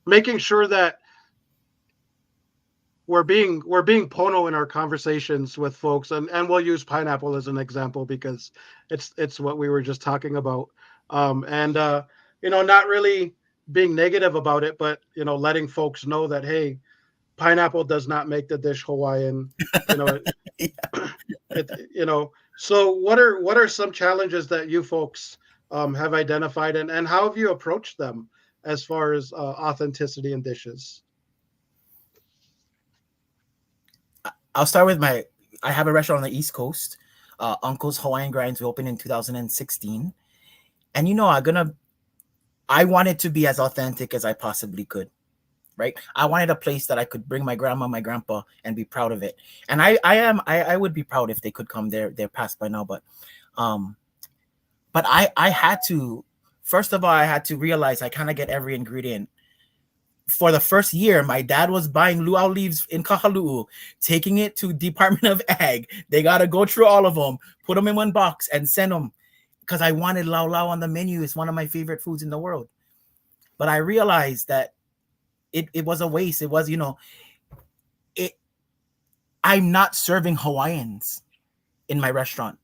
making sure that we're being pono in our conversations with folks, and we'll use pineapple as an example because it's what we were just talking about. Not really being negative about it, but letting folks know that, hey, pineapple does not make the dish Hawaiian. So what are some challenges that you folks have identified, and how have you approached them as far as authenticity in dishes? I'll start with I have a restaurant on the East Coast, Uncle's Hawaiian Grinds. We opened in 2016. And I wanted to be as authentic as I possibly could. right? I wanted a place that I could bring my grandma, my grandpa, and be proud of it. And I would be proud if they could come there. They're past by now, but I had to, first of all, I had to realize I kind of get every ingredient. For the first year, my dad was buying luau leaves in Kahalu'u, taking it to Department of Ag. They got to go through all of them, put them in one box and send them, because I wanted lau lau on the menu. It's one of my favorite foods in the world. But I realized that it was a waste. It was, I'm not serving Hawaiians in my restaurant.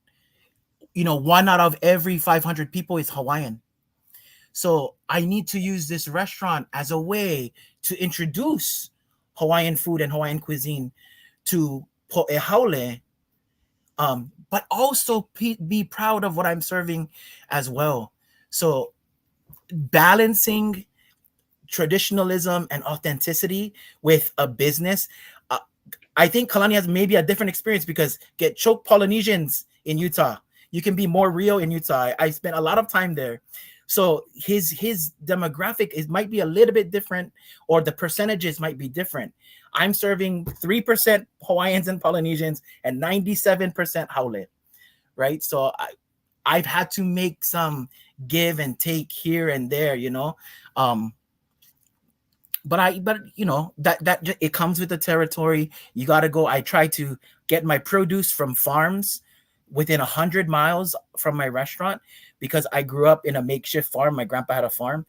1 out of every 500 people is Hawaiian. So I need to use this restaurant as a way to introduce Hawaiian food and Hawaiian cuisine to Po'ehaole, but also be proud of what I'm serving as well. So balancing traditionalism and authenticity with a business. I think Kalani has maybe a different experience because get choke Polynesians in Utah. You can be more real in Utah. I spent a lot of time there. So his demographic might be a little bit different, or the percentages might be different. I'm serving 3% Hawaiians and Polynesians and 97% Haole, right? So I've had to make some give and take here and there, but that it comes with the territory. You got to go. I try to get my produce from farms within 100 miles from my restaurant, because I grew up in a makeshift farm. My grandpa had a farm.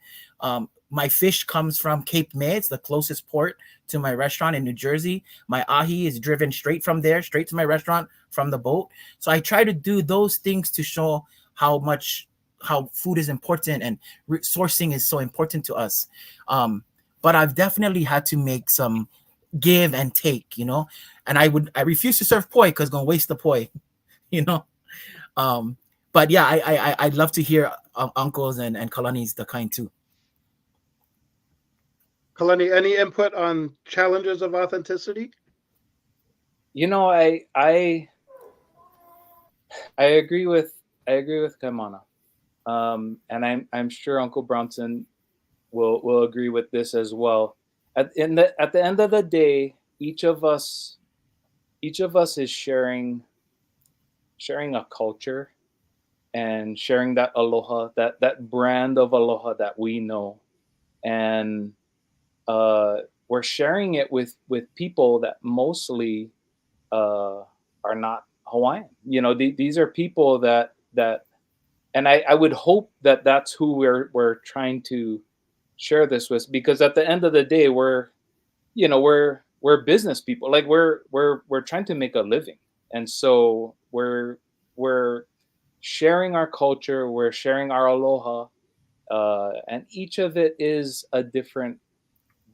My fish comes from Cape May. It's the closest port to my restaurant in New Jersey. My ahi is driven straight from there, straight to my restaurant from the boat. So I try to do those things to show how food is important and sourcing is so important to us. But I've definitely had to make some give and take, and I refuse to serve poi because I'm gonna waste the poi, But yeah, I'd love to hear uncles and Kalani's the kind too. Kalani, any input on challenges of authenticity? I agree with Kaimana, and I'm sure Uncle Bronson will agree with this as well. At the end of the day, each of us is sharing a culture and sharing that aloha, that brand of aloha that we know, and we're sharing it with people that mostly are not Hawaiian. These are people that, and I would hope that that's who we're trying to share this with, because at the end of the day, we're business people. Like we're trying to make a living, and so we're sharing our culture, we're sharing our aloha, and each of it is a different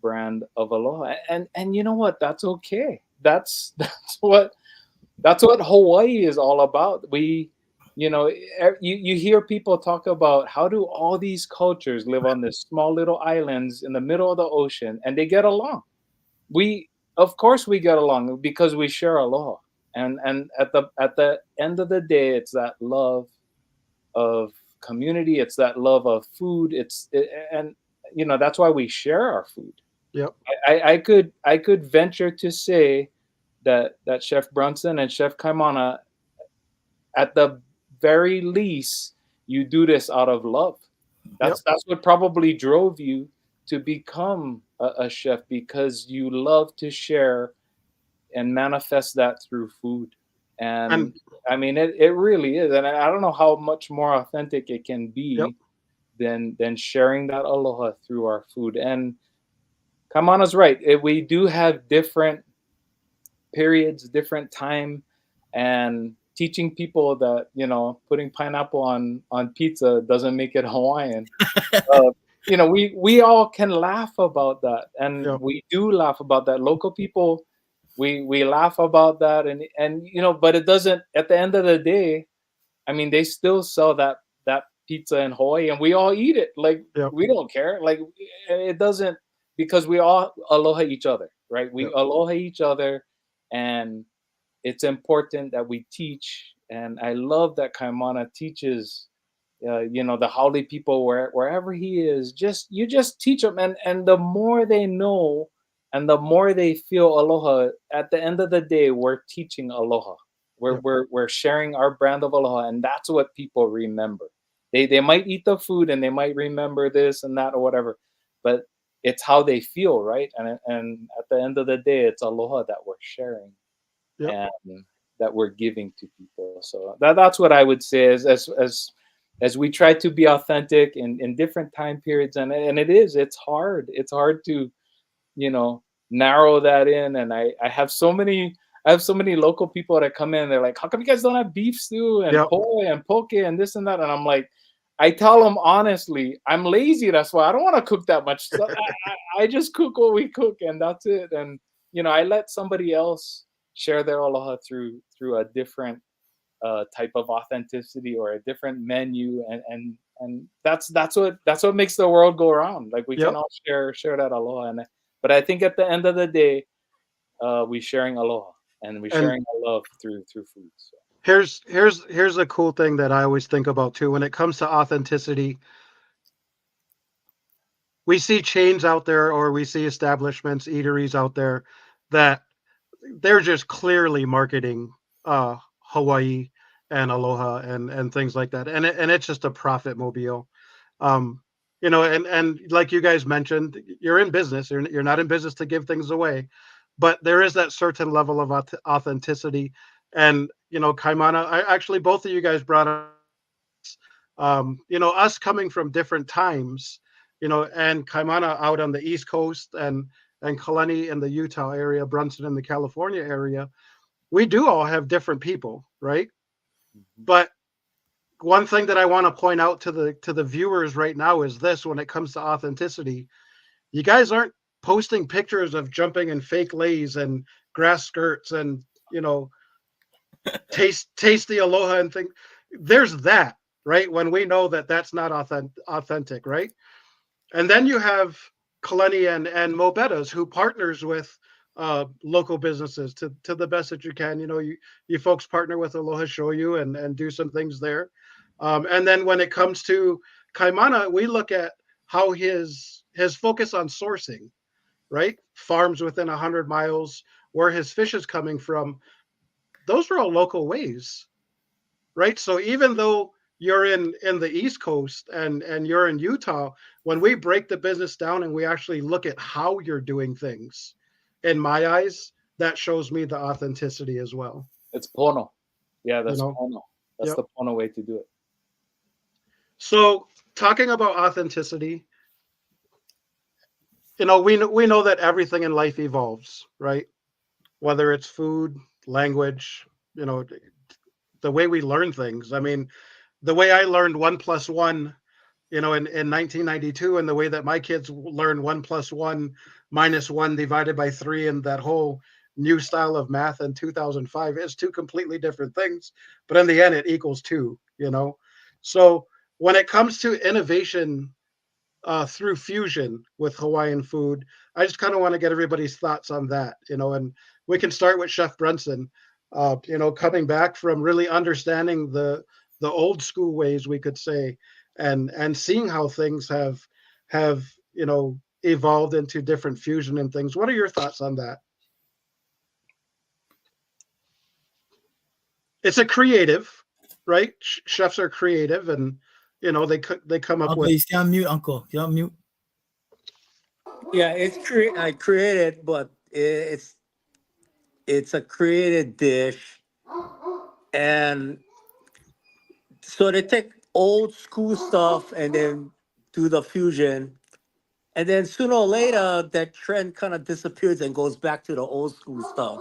brand of aloha. And you know what? That's okay. That's what Hawaii is all about. You hear people talk about how do all these cultures live on this small little islands in the middle of the ocean and they get along. Of course we get along because we share aloha. And at the end of the day, it's that love of community, it's that love of food, and that's why we share our food. Yep. I could venture to say that Chef Bronson and Chef Kaimana, at the very least, you do this out of love. That's what probably drove you to become a chef, because you love to share and manifest that through food. And I mean, it really is. And I don't know how much more authentic it can be than sharing that aloha through our food. And Kamana's right. We do have different periods, different time, and teaching people that, putting pineapple on pizza doesn't make it Hawaiian. We all can laugh about that. And we do laugh about that. Local people, we laugh about that, and but it doesn't, at the end of the day, I mean, they still sell that pizza in Hawaii and we all eat it. Like we don't care. Like it doesn't, because we all aloha each other, right? We aloha each other, and it's important that we teach. And I love that Kaimana teaches the Haole people, wherever he is, you just teach them, and the more they know, and the more they feel aloha. At the end of the day, we're teaching aloha. We're sharing our brand of aloha, and that's what people remember. They might eat the food and they might remember this and that or whatever, but it's how they feel, right? And at the end of the day, it's aloha that we're sharing, and that we're giving to people. So that's what I would say as we try to be authentic in different time periods, and it's hard. It's hard to narrow that in. And I have so many local people that come in. They're like, how come you guys don't have beef stew and poi and poke and this and that? And I'm like, I tell them honestly, I'm lazy. That's why I don't want to cook that much stuff. I just cook what we cook, and that's it. And I let somebody else share their aloha through a different type of authenticity or a different menu, and that's what makes the world go around. Like we can all share that aloha, but I think at the end of the day, we sharing aloha and we sharing our love through food. So. Here's a cool thing that I always think about too when it comes to authenticity. We see chains out there, or we see establishments, eateries out there that they're just clearly marketing Hawaii and aloha and things like that, and it's just a profit mobile. And like you guys mentioned, you're in business. You're not in business to give things away, but there is that certain level of authenticity. And Kaimana, actually both of you guys brought up, us coming from different times, and Kaimana out on the East Coast, and Kalani in the Utah area, Bronson in the California area. We do all have different people, right? But one thing that I want to point out to the viewers right now is this: when it comes to authenticity, you guys aren't posting pictures of jumping in fake lays and grass skirts and taste the aloha and things. There's that, right? When we know that that's not authentic, right? And then you have Kalani and Mobetas, who partners with local businesses to the best that you can. You folks partner with Aloha Shoyu and do some things there. And then when it comes to Kaimana, we look at how his focus on sourcing, right? Farms within 100 miles, where his fish is coming from. Those are all local ways, right? So even though you're in the East Coast and you're in Utah, when we break the business down and we actually look at how you're doing things, in my eyes, that shows me the authenticity as well. It's pono. Yeah, that's pono. That's the pono way to do it. So talking about authenticity, we know that everything in life evolves, right? Whether it's food, language, the way we learn things. I mean, the way I learned 1 + 1, in 1992, and the way that my kids learn 1 + 1 - 1 divided by 3, and that whole new style of math in 2005 is two completely different things. But in the end, it equals 2, So when it comes to innovation through fusion with Hawaiian food, I just kind of want to get everybody's thoughts on that, and we can start with Chef Bronson, coming back from really understanding the old school ways, we could say, and seeing how things have evolved into different fusion and things. What are your thoughts on that? It's a creative, right? Chefs are creative, and they come up Uncle, with. You stay on mute, Uncle. You're on mute. Yeah, I created, but it's a created dish, and so they take old school stuff and then do the fusion, and then sooner or later that trend kind of disappears and goes back to the old school stuff.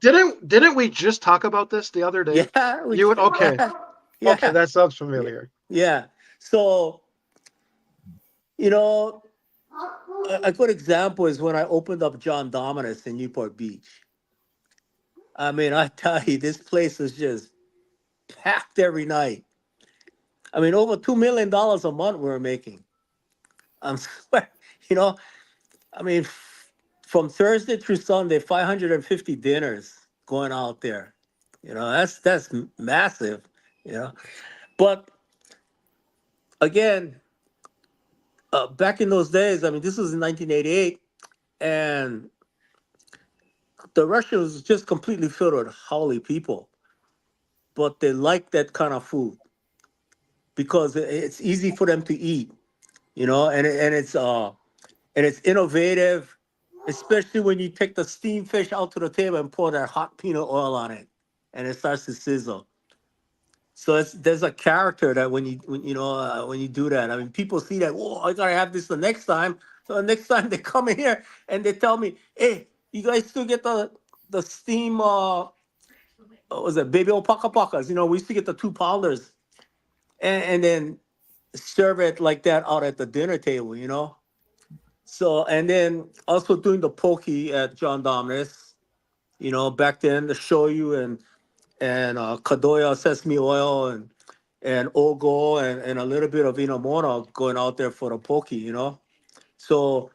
Didn't we just talk about this the other day? Yeah. Okay. Yeah. Okay, that sounds familiar. Yeah. So, a good example is when I opened up John Dominus in Newport Beach. I mean, I tell you, this place is just packed every night. I mean, over $2 million a month we're making. I'm swear, I mean, from Thursday through Sunday, 550 dinners going out there. That's massive. But again, back in those days, I mean, this was in 1988, and the restaurant was just completely filled with haole people, but they like that kind of food because it's easy for them to eat, you know, and it's innovative, especially when you take the steamed fish out to the table and pour that hot peanut oil on it, and it starts to sizzle. So there's a character that when you do that, I mean, people see that. Oh, I gotta have this the next time. So the next time they come in here and they tell me, "Hey, you guys still get the steam? What was it, baby opaka pakas? You know, we used to get the 2 pounders, and then serve it like that out at the dinner table. You know." So and then also doing the poke at John Dominick's. You know, back then the shoyu and kadoya sesame oil and ogo and a little bit of inamona going out there for the poke, you know. So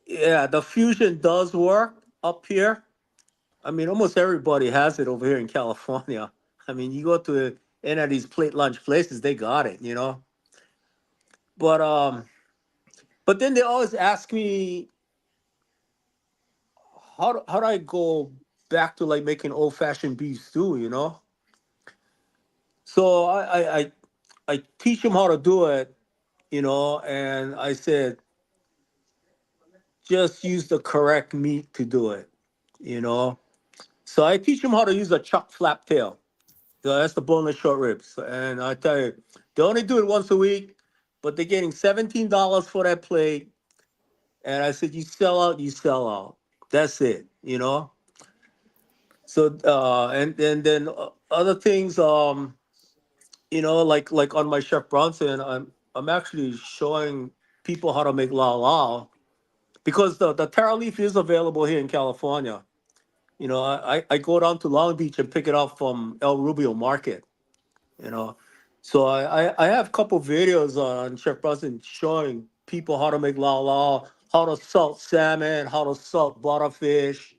yeah, the fusion does work up here. I mean, almost everybody has it over here in California. I mean, you go to any of these plate lunch places, they got it, you know. But but then they always ask me how do I go back to like making old fashioned beef stew, you know. So I teach them how to do it, you know, and I said, just use the correct meat to do it, you know. So I teach them how to use a chuck flap tail. So that's the boneless short ribs. And I tell you, they only do it once a week, but they're getting $17 for that plate. And I said, you sell out, you sell out. That's it, you know. So and then other things, you know, like on my Chef Bronson, I'm actually showing people how to make lao lao because the taro leaf is available here in California. You know, I go down to Long Beach and pick it up from El Rubio Market, you know. So I have a couple videos on Chef Bronson showing people how to make lao lao, how to salt salmon, how to salt butterfish,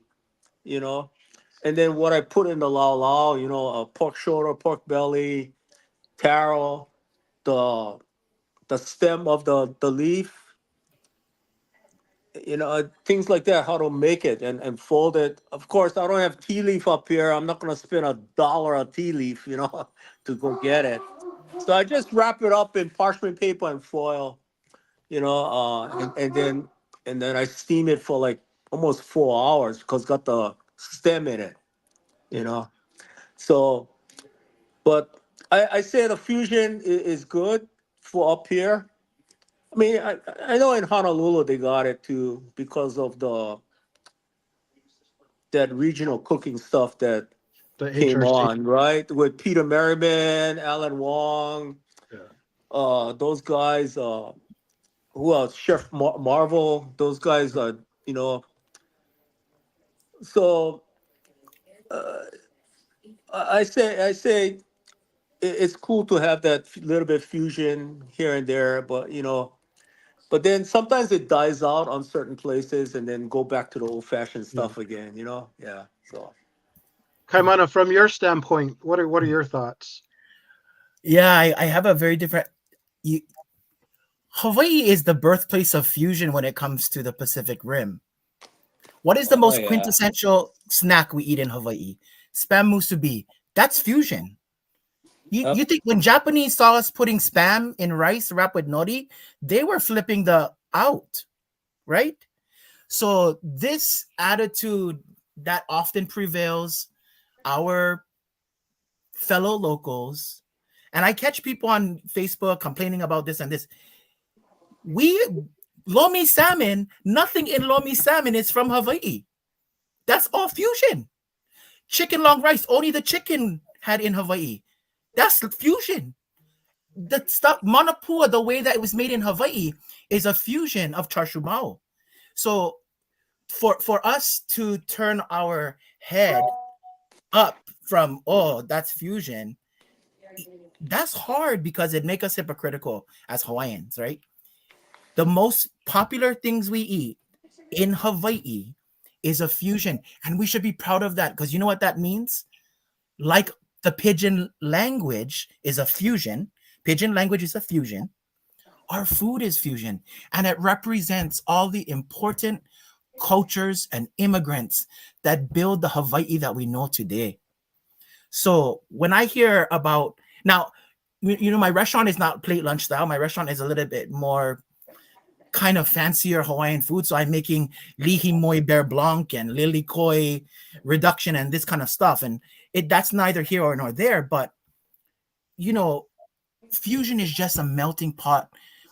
you know. And then what I put in the lao lao, you know, pork shoulder, pork belly, taro, the stem of the leaf, you know, things like that, how to make it and fold it. Of course, I don't have tea leaf up here. I'm not going to spend $1 a tea leaf, you know, to go get it. So I just wrap it up in parchment paper and foil, you know, and then I steam it for like almost 4 hours because it's got the stem in it, you know. So, but I say the fusion is good for up here. I mean, I know in Honolulu they got it too because of that regional cooking stuff that The came HRC. on, right? With Peter Merriman, Alan Wong, Yeah. those guys, who else? Chef Marvel, those guys, you know. So uh, I say it's cool to have that little bit fusion here and there, but you know, but then sometimes it dies out on certain places and then go back to the old fashioned Yeah. stuff again, you know? Yeah. So Kaimana, from your standpoint, what are your thoughts? Yeah, I have a very different. You, Hawaii is the birthplace of fusion when it comes to the Pacific Rim. What is the Oh most yeah. quintessential snack we eat in Hawaii? Spam musubi. That's fusion. Yep. You think when Japanese saw us putting spam in rice wrapped with nori, they were flipping the out, right? So this attitude that often prevails our fellow locals, and I catch people on Facebook complaining about this and this. Lomi salmon, nothing in lomi salmon is from Hawaii. That's all fusion. Chicken long rice, only the chicken had in Hawaii. That's fusion. The stuff, manapua, the way that it was made in Hawaii, is a fusion of char siu mao. So for us to turn our head up from, oh, that's fusion, that's hard because it makes us hypocritical as Hawaiians, right? The most popular things we eat in Hawaii is a fusion, and we should be proud of that because you know what that means? Like the pidgin language is a fusion, Pidgin language is a fusion. Our food is fusion, and it represents all the important cultures and immigrants that build the Hawaii that we know today. So when I hear about now, my restaurant is not plate lunch style. My restaurant is a little bit more kind of fancier Hawaiian food. So I'm making lihi moi bear blanc and lily koi reduction and this kind of stuff. And that's neither here or nor there. But, fusion is just a melting pot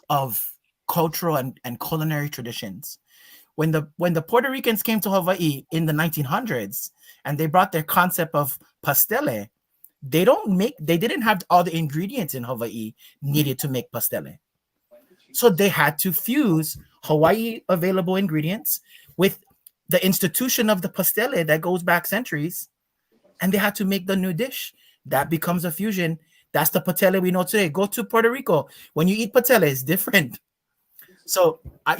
of cultural and culinary traditions. When the Puerto Ricans came to Hawaii in the 1900s and they brought their concept of pastele, they didn't have all the ingredients in Hawaii needed to make pastele. So they had to fuse Hawaii available ingredients with the institution of the pastele that goes back centuries, and they had to make the new dish. That becomes a fusion. That's the patele we know today. Go to Puerto Rico. When you eat patele, it's different. So I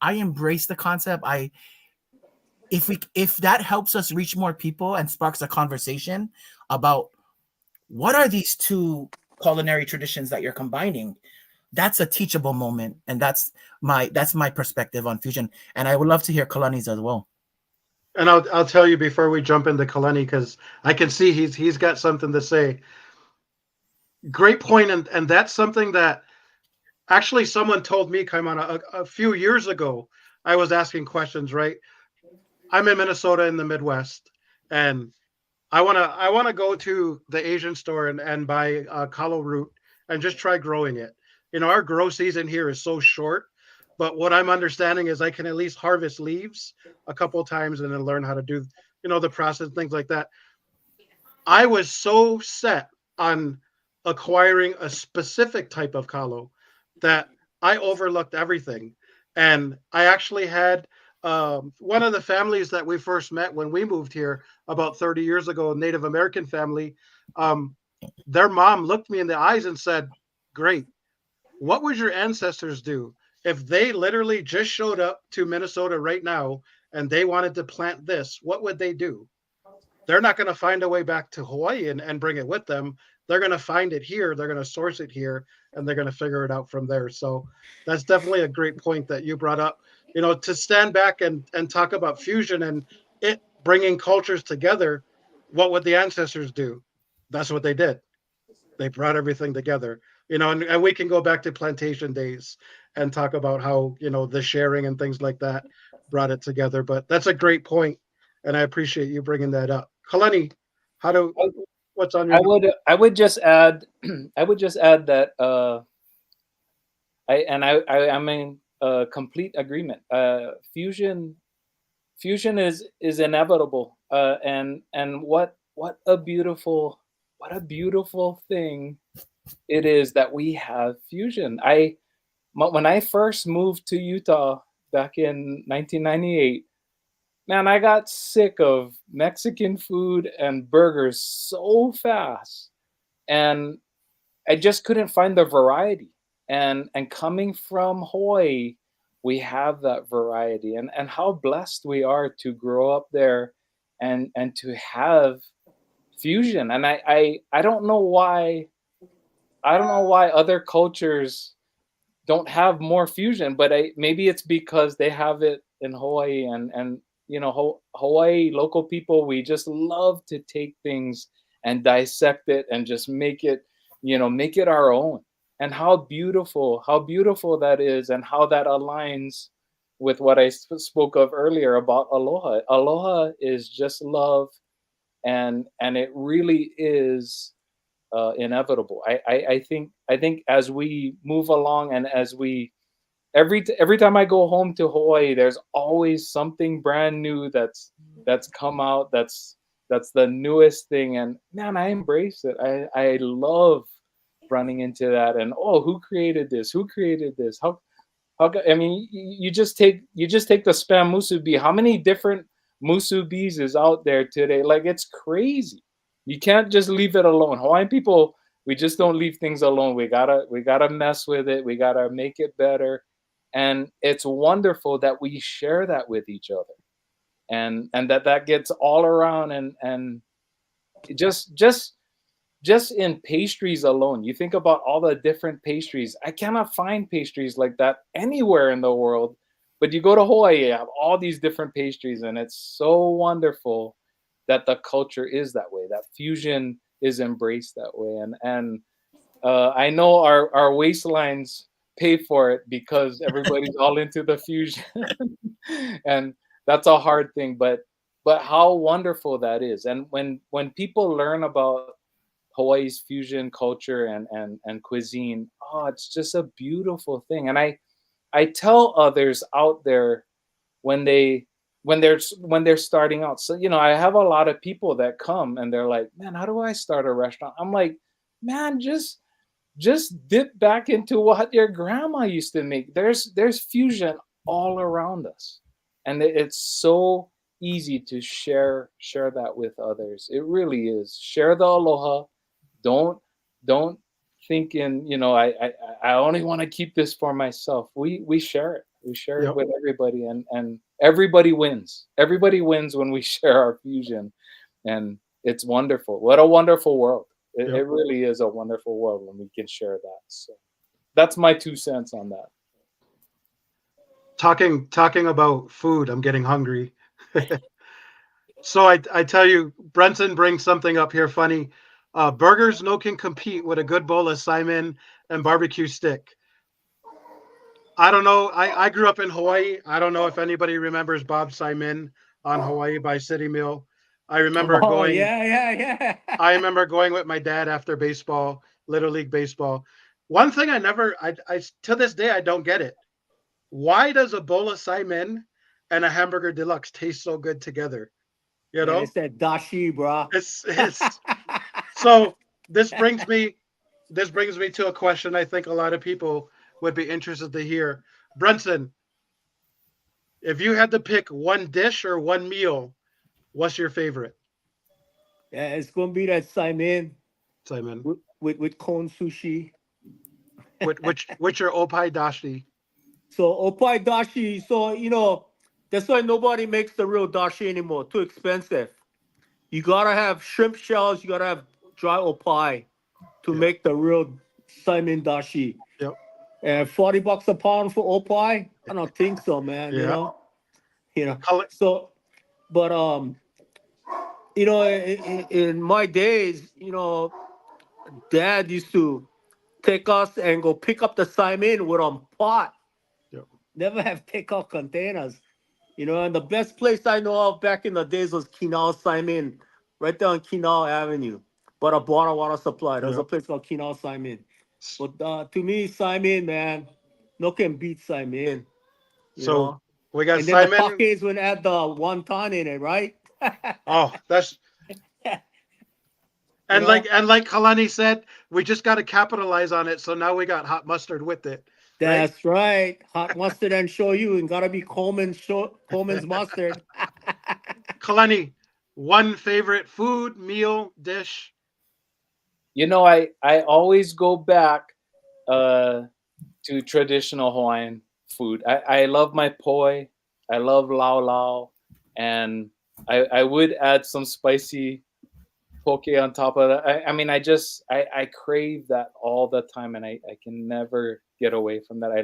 embrace the concept. If that helps us reach more people and sparks a conversation about what are these two culinary traditions that you're combining, that's a teachable moment, and that's my perspective on fusion. And I would love to hear Kalani's as well. And I'll tell you before we jump into Kalani, because I can see he's got something to say. Great point, and that's something that actually someone told me, Kaimana, a few years ago. I was asking questions, right? I'm in Minnesota in the Midwest, and I wanna go to the Asian store and buy kalo root and just try growing it. Our grow season here is so short, but what I'm understanding is I can at least harvest leaves a couple of times and then learn how to do, the process, things like that. I was so set on acquiring a specific type of kalo that I overlooked everything. And I actually had one of the families that we first met when we moved here about 30 years ago, a Native American family, their mom looked me in the eyes and said, "Great. What would your ancestors do if they literally just showed up to Minnesota right now and they wanted to plant this? What would they do? They're not going to find a way back to Hawaii and bring it with them. They're going to find it here. They're going to source it here, and they're going to figure it out from there." So that's definitely a great point that you brought up. To stand back and talk about fusion and it bringing cultures together, what would the ancestors do? That's what they did. They brought everything together. And we can go back to plantation days and talk about how, the sharing and things like that brought it together. But that's a great point, and I appreciate you bringing that up. Kalani, what's on your I would just add that I'm in complete agreement. Fusion is inevitable, and what a beautiful thing it is that we have fusion. When I first moved to Utah back in 1998, man, I got sick of Mexican food and burgers so fast, and I just couldn't find the variety. And coming from Hawaii, we have that variety, and how blessed we are to grow up there and to have fusion. And I don't know why other cultures don't have more fusion, but maybe it's because they have it in Hawaii, and Hawaii local people, we just love to take things and dissect it and just make it our own. And how beautiful that is, and how that aligns with what I spoke of earlier about aloha. Aloha is just love, and it really is inevitable. I think as we move along, and as we every time I go home to Hawaii, there's always something brand new that's come out, that's the newest thing, and man, I embrace it. I love running into that, and who created this? How I mean, you just take the spam musubi. How many different musubis is out there today? Like, it's crazy. You can't just leave it alone. Hawaiian people, we just don't leave things alone. We gotta mess with it. We gotta make it better. And it's wonderful that we share that with each other, and that gets all around, and just just in pastries alone, you think about all the different pastries. I cannot find pastries like that anywhere in the world. But you go to Hawaii, you have all these different pastries, and it's so wonderful that the culture is that way, that fusion is embraced that way. And I know our waistlines pay for it because everybody's all into the fusion. And that's a hard thing, but how wonderful that is. And when people learn about Hawaii's fusion culture and cuisine, oh, it's just a beautiful thing. And I tell others out there when they're starting out. So, I have a lot of people that come and they're like, man, how do I start a restaurant? I'm like, man, just dip back into what your grandma used to make. There's fusion all around us. And it's so easy to share that with others. It really is. Share the aloha. Don't think I only want to keep this for myself. We share it. We share it with everybody, and everybody wins. Everybody wins when we share our fusion, and it's wonderful. What a wonderful world. It really is a wonderful world when we can share that. So that's my 2 cents on that. Talking about food, I'm getting hungry. So I tell you, Bronson brings something up here funny. Burgers no can compete with a good bowl of Simon and barbecue stick. I don't know. I grew up in Hawaii. I don't know if anybody remembers Bob Simon on Hawaii by City Mill. I remember going. Yeah. I remember going with my dad after baseball, Little League baseball. One thing I to this day I don't get it. Why does a bowl of Simon and a hamburger deluxe taste so good together? It's that dashi, bro. It's so this brings me to a question I think a lot of people would be interested to hear. Bronson, if you had to pick one dish or one meal, what's your favorite? Yeah, it's gonna be that Simon with cone sushi. Which are opai dashi? So opai dashi, so that's why nobody makes the real dashi anymore. Too expensive. You gotta have shrimp shells. You gotta have dry opai to make the real Simon dashi. Yep. And $40 a pound for opai? I don't think so, man. Yeah. So, but in my days, Dad used to take us and go pick up the Simon with a pot. Yep. Never have takeout containers. And the best place I know of back in the days was Kinao Simon, right there on Kinao Avenue. But a bottled water supply. There's a place called Kinao Simon. But to me, Simon, man, no can beat Simon. So we got and Simon. Then the pockets would add the wonton in it, right? Oh, that's. And like Kalani said, we just got to capitalize on it. So now we got hot mustard with it. That's right. Hot mustard and shoyu, and gotta be Coleman's mustard. Kalani, one favorite food, meal, dish. I always go back to traditional Hawaiian food. I love my poi. I love lau lau, and I would add some spicy poke on top of that. I crave that all the time, and I can never get away from that. I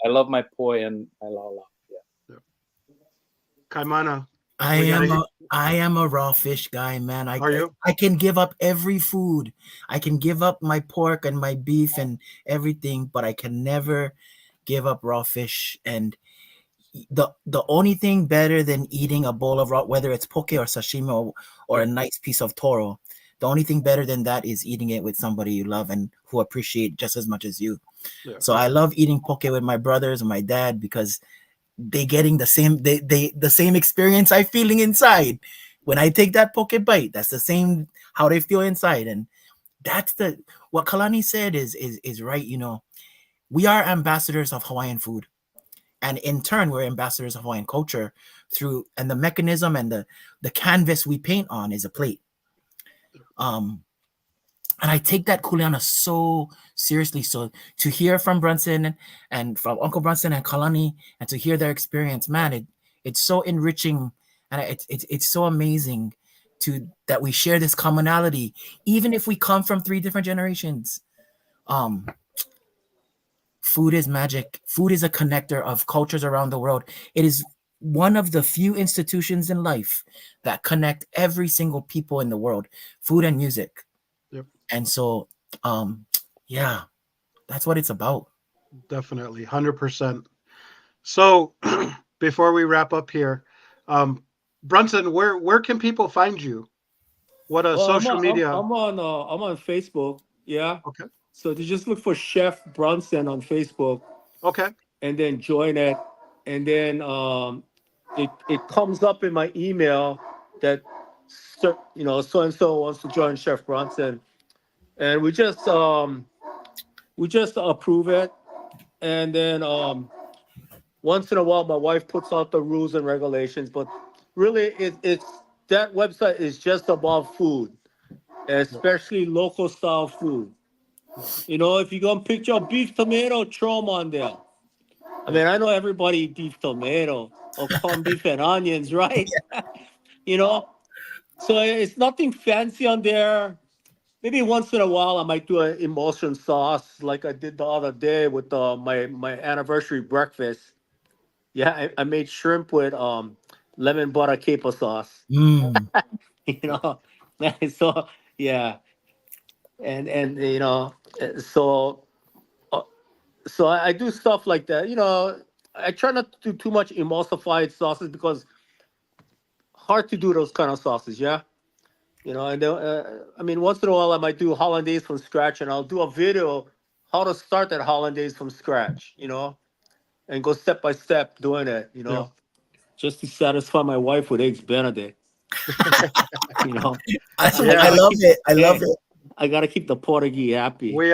love my poi and my lau lau. Yeah. Kaimana. I am a raw fish guy, man. Are you? I can give up every food. I can give up my pork and my beef and everything, but I can never give up raw fish. And the only thing better than eating a bowl of raw, whether it's poke or sashimi or a nice piece of toro, the only thing better than that is eating it with somebody you love and who appreciate just as much as you. Yeah. So I love eating poke with my brothers and my dad because they getting the same experience I feeling inside. When I take that poke bite, that's the same how they feel inside. And that's what Kalani said is right. We are ambassadors of Hawaiian food. And in turn, we're ambassadors of Hawaiian culture and the mechanism and the canvas we paint on is a plate. And I take that kuleana so seriously. So to hear from Bronson and from Uncle Bronson and Kalani and to hear their experience, man, it's so enriching and it's so amazing that we share this commonality, even if we come from 3 different generations. Food is magic. Food is a connector of cultures around the world. It is one of the few institutions in life that connect every single people in the world, food and music. Yep. And so, yeah, that's what it's about. Definitely, 100%. So before we wrap up here, Bronson, where can people find you? What social media? I'm on Facebook. Yeah. Okay. So to just look for Chef Bronson on Facebook. Okay. And then join it, and then it comes up in my email that so and so wants to join Chef Bronson, and we just approve it, and then once in a while my wife puts out the rules and regulations, but really it's that website is just about food, especially local style food. If you're gonna pick your beef tomato, throw them on there. I mean, I know everybody eat beef tomato or corned beef and onions, right? So it's nothing fancy on there. Maybe once in a while I might do an emulsion sauce like I did the other day with my anniversary breakfast. Yeah, I made shrimp with lemon butter caper sauce. So yeah, and so I do stuff like that. I try not to do too much emulsified sauces because hard to do those kind of sauces. Yeah. And I mean, once in a while I might do hollandaise from scratch, and I'll do a video how to start that hollandaise from scratch, and go step by step doing it, Yeah. just to satisfy my wife with eggs Benedict. I love it. I love it. I got to keep the Portuguese happy. We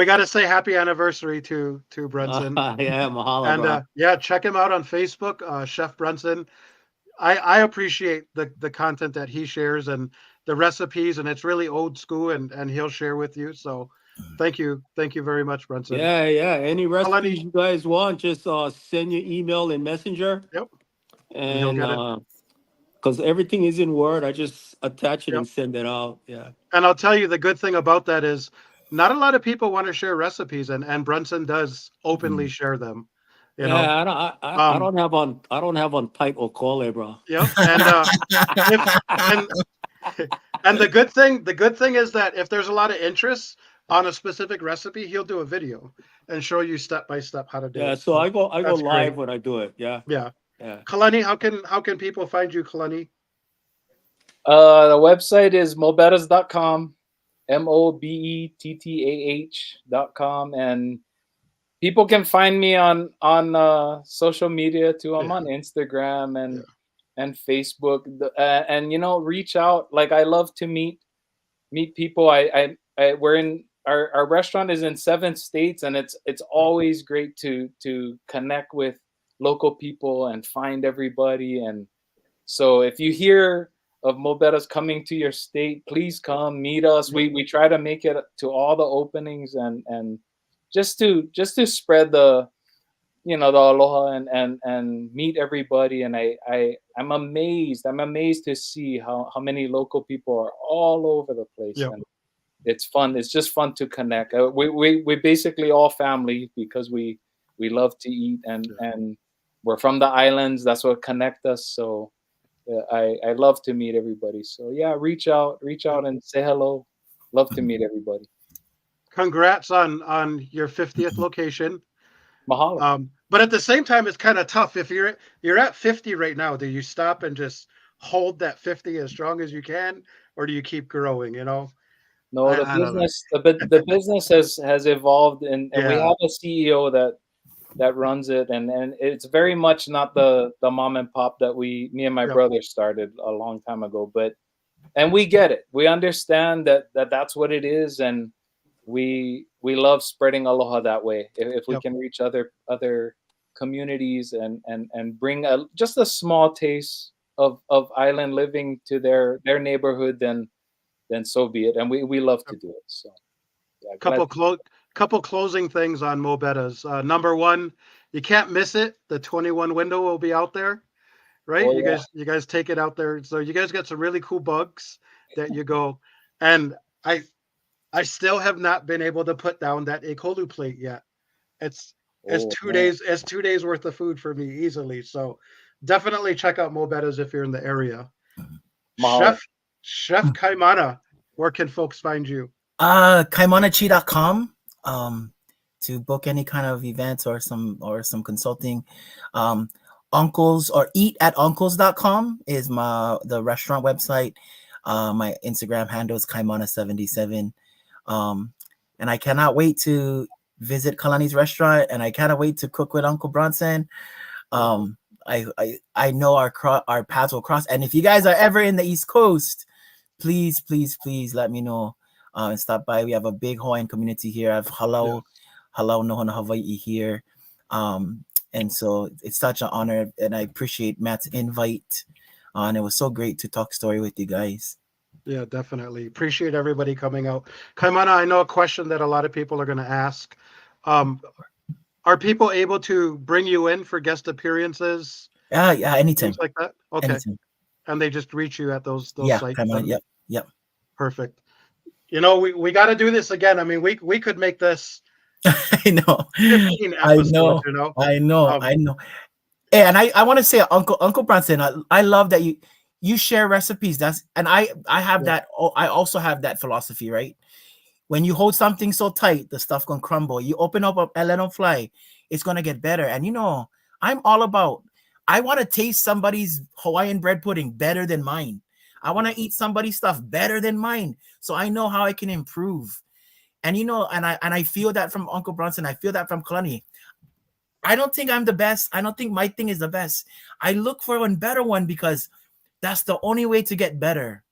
got to say happy anniversary to Bronson. Yeah, mahalo. And check him out on Facebook, Chef Bronson. I appreciate the content that he shares and the recipes, and it's really old school, and he'll share with you. So thank you very much, Bronson. Yeah. Any recipes you guys want, just send your email in Messenger. Yep. And because everything is in Word, I just attach it and send it out. Yeah. And I'll tell you, the good thing about that is not a lot of people want to share recipes, and Bronson does openly share them. I don't have on tight or call, bro. Yep. And the good thing is that if there's a lot of interest on a specific recipe, he'll do a video and show you step by step how to do it. Yeah, so I go live great. when I do it. Yeah. Yeah. Kalanai, how can people find you, Kalanai? The website is mobettahs.com, mobettah.com, and people can find me on social media too. I'm on Instagram and Facebook, and reach out. Like, I love to meet people. We're in our restaurant is in 7 states, and it's always great to connect with local people and find everybody. And so if you hear of Mobettahs coming to your state, please come meet us. We try to make it to all the openings and just to spread the the aloha and meet everybody. And I'm amazed to see how many local people are all over the place. Yep. And it's fun. It's just fun to connect. We basically all family because we love to eat and we're from the islands. That's what connect us. So I love to meet everybody. So yeah, reach out and say hello. Love to meet everybody. Congrats on your 50th location. Mahalo. But at the same time, it's kind of tough. If you're at 50 right now, do you stop and just hold that 50 as strong as you can, or do you keep growing? No, the business has evolved, and we have a CEO that runs it, and it's very much not the mom and pop that me and my brother started a long time ago. And we get it. We understand that's what it is, and we love spreading aloha that way. If we can reach other communities and bring just a small taste of island living to their neighborhood, then so be it. And we love to do it. So couple closing things on Mobettahs. Number one, you can't miss it. The 21 window will be out there, right? Oh, You guys take it out there. So you guys got some really cool bugs that you go. And I still have not been able to put down that ekolu plate yet. It's oh man. it's 2 days worth of food for me easily. So definitely check out Mo Betta's if you're in the area. Mahalo. Chef Kaimana, where can folks find you? KaimanaChee.com to book any kind of events or some consulting. Uncles or eatatuncles.com is the restaurant website. My Instagram handle is Kaimana77. And I cannot wait to visit Kalani's restaurant, and I cannot wait to cook with Uncle Bronson. I know our paths will cross. And if you guys are ever in the East Coast, please let me know and stop by. We have a big Hawaiian community here. I have Halau Nohona Hawaii here. And so it's such an honor, and I appreciate Matt's invite. And it was so great to talk story with you guys. Yeah, definitely. Appreciate everybody coming out. Kaimana, I know a question that a lot of people are going to ask. Are people able to bring you in for guest appearances? Yeah, anytime. Things like that? Okay. Anytime. And they just reach you at those sites? Kaimana, yep. Perfect. You know, we got to do this again. I mean, we could make this I know. 15 episodes, you know? I know. Hey, and I want to say, Uncle Bronson, I love that you share recipes. I have that. I also have that philosophy, right? When you hold something so tight, the stuff gonna crumble. You open up and let them fly, it's gonna get better. And you know, I'm all about. I want to taste somebody's Hawaiian bread pudding better than mine. I want to eat somebody's stuff better than mine, so I know how I can improve. And you know, and I feel that from Uncle Bronson. I feel that from Kalani. I don't think I'm the best. I don't think my thing is the best. I look for one better one because that's the only way to get better.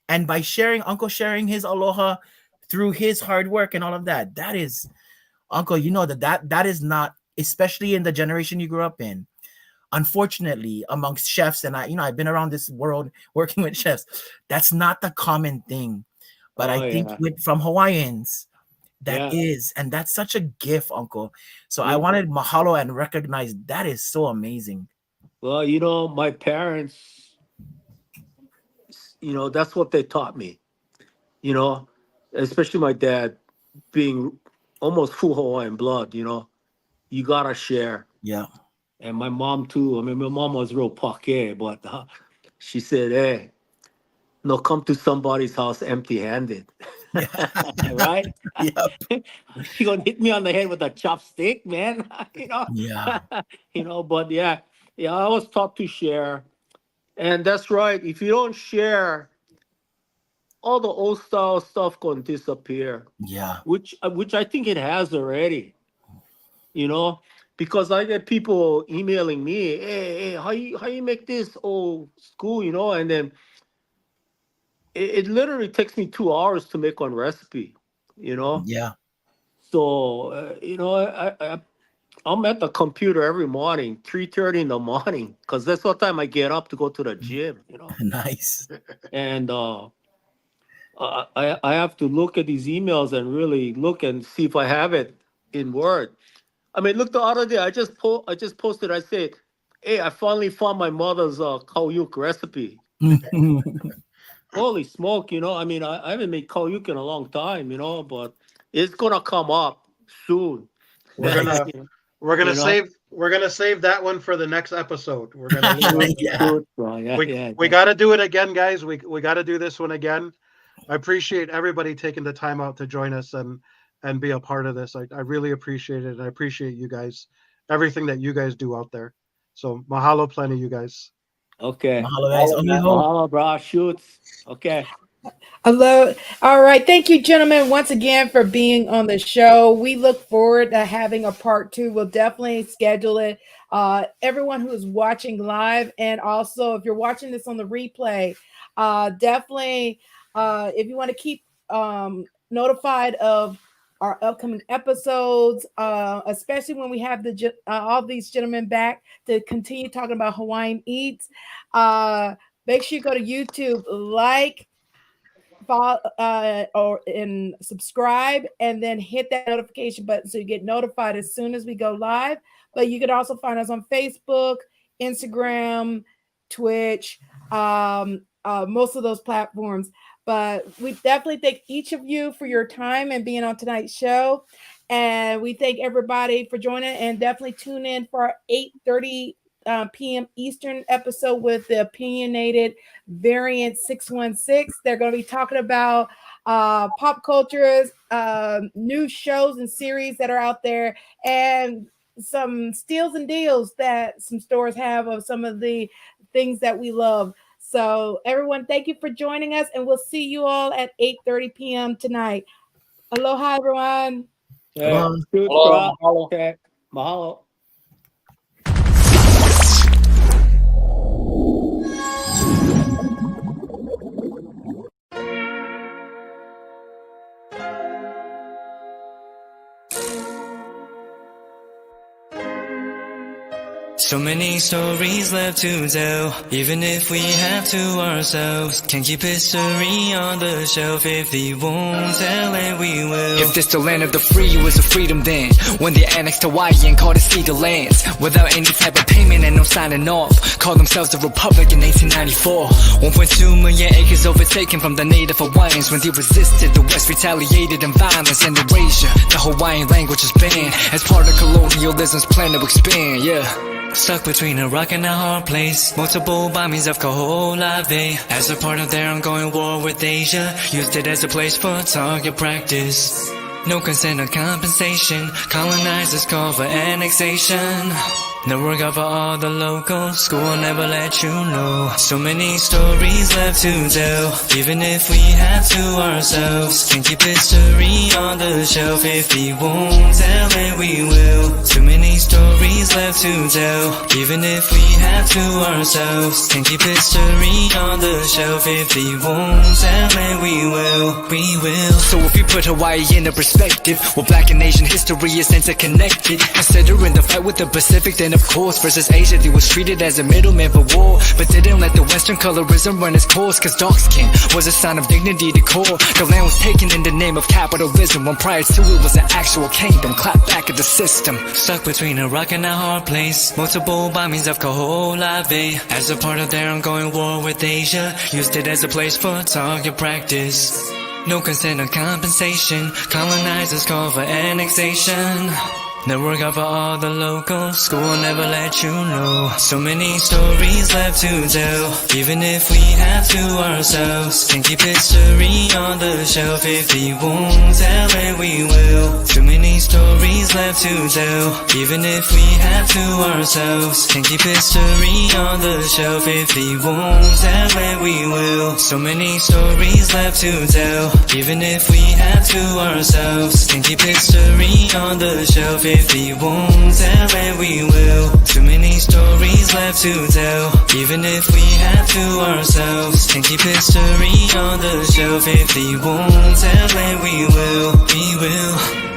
And by Uncle sharing his aloha through his hard work and all of that, that is, Uncle, you know that is not, especially in the generation you grew up in. Unfortunately, amongst chefs, and I've been around this world working with chefs, that's not the common thing. But I think from Hawaiians, that is, and that's such a gift, Uncle. So I wanted mahalo and recognize that is so amazing. Well, you know, my parents, you know, that's what they taught me. You know, especially my dad being almost full Hawaiian blood, you know, you gotta share. Yeah. And my mom too. I mean, my mom was real pake, but she said, "Hey, no, come to somebody's house empty-handed." Right? Yep. She gonna hit me on the head with a chopstick, man. You know. Yeah. You know, but yeah, I was taught to share, and that's right. If you don't share, all the old style stuff gonna disappear. Yeah. Which I think it has already. You know, because I get people emailing me, hey, how you make this old school, you know, and then it literally takes me 2 hours to make one recipe, you know. Yeah. So you know, I'm at the computer every morning, 3:30 in the morning, because that's what time I get up to go to the gym, you know. Nice. And I have to look at these emails and really look and see if I have it in Word. I mean, look, the other day I just posted. I said, "Hey, I finally found my mother's kauyuk recipe." Holy smoke! You know, I mean, I haven't made kauyuk in a long time, you know, but it's gonna come up soon. We're gonna save that one for the next episode. We're gonna we got to do it again, guys. We got to do this one again. I appreciate everybody taking the time out to join us and be a part of this. I really appreciate it. And I appreciate you guys, everything that you guys do out there. So mahalo plenty, you guys. Okay. Mahalo, guys. Mahalo, bro. Shoots. Okay. Hello. All right. Thank you, gentlemen, once again for being on the show. We look forward to having a part 2. We'll definitely schedule it. Everyone who is watching live, and also if you're watching this on the replay, definitely if you want to keep notified of our upcoming episodes, especially when we have all these gentlemen back to continue talking about Hawaiian eats. Make sure you go to YouTube, like, follow, and subscribe, and then hit that notification button so you get notified as soon as we go live. But you can also find us on Facebook, Instagram, Twitch, most of those platforms. But we definitely thank each of you for your time and being on tonight's show. And we thank everybody for joining, and definitely tune in for our 8:30 p.m. Eastern episode with the opinionated Variant 616. They're going to be talking about pop cultures, new shows and series that are out there, and some steals and deals that some stores have of some of the things that we love. So everyone, thank you for joining us, and we'll see you all at 8:30 p.m. tonight. Aloha, everyone. Yeah. Mahalo. Okay. Mahalo. So many stories left to tell, even if we have to ourselves. Can't keep history on the shelf. If we won't tell it, we will. If this the land of the free, it was a freedom then. When they annexed Hawaii and called it cedar lands, without any type of payment and no signing off. Called themselves a republic in 1894. 1.2 million acres overtaken from the Native Hawaiians. When they resisted, the West retaliated in violence and erasure. The Hawaiian language is banned as part of colonialism's plan to expand, yeah. Stuck between a rock and a hard place. Multiple bombings of Kaho'olawe. As a part of their ongoing war with Asia, used it as a place for target practice. No consent or compensation. Colonizers call for annexation. No work out for all the locals. School will never let you know. So many stories left to tell, even if we have to ourselves. Can't keep history on the shelf. If we won't tell it, we will. Too many stories left to tell, even if we have to ourselves. Can't keep history on the shelf. If we won't tell it, we will. We will. So if we put Hawaii into perspective, well, Black and Asian history is interconnected. Considering the fight with the Pacific, then of course versus Asia, they was treated as a middleman for war, but didn't let the Western colorism run its course. Cause dark skin was a sign of dignity to core. The land was taken in the name of capitalism, when prior to it was an actual kingdom. Clap back at the system. Stuck between a rock and a hard place. Multiple bombings of Kaho'olawe. As a part of their ongoing war with Asia, used it as a place for target practice. No consent or compensation. Colonizers call for annexation. No work out for all the locals. School will never let you know. So many stories left to tell, even if we have to ourselves. Can't keep history on the shelf. If we won't tell it, we will. Too many stories left to tell, even if we have to ourselves. Can't keep history on the shelf. If we won't tell it, we will. So many stories left to tell, even if we have to ourselves. Can't keep history on the shelf. If we won't tell it, we will. Too many stories left to tell, even if we have to ourselves. Can't keep history on the shelf. If we won't tell it, we will. We will.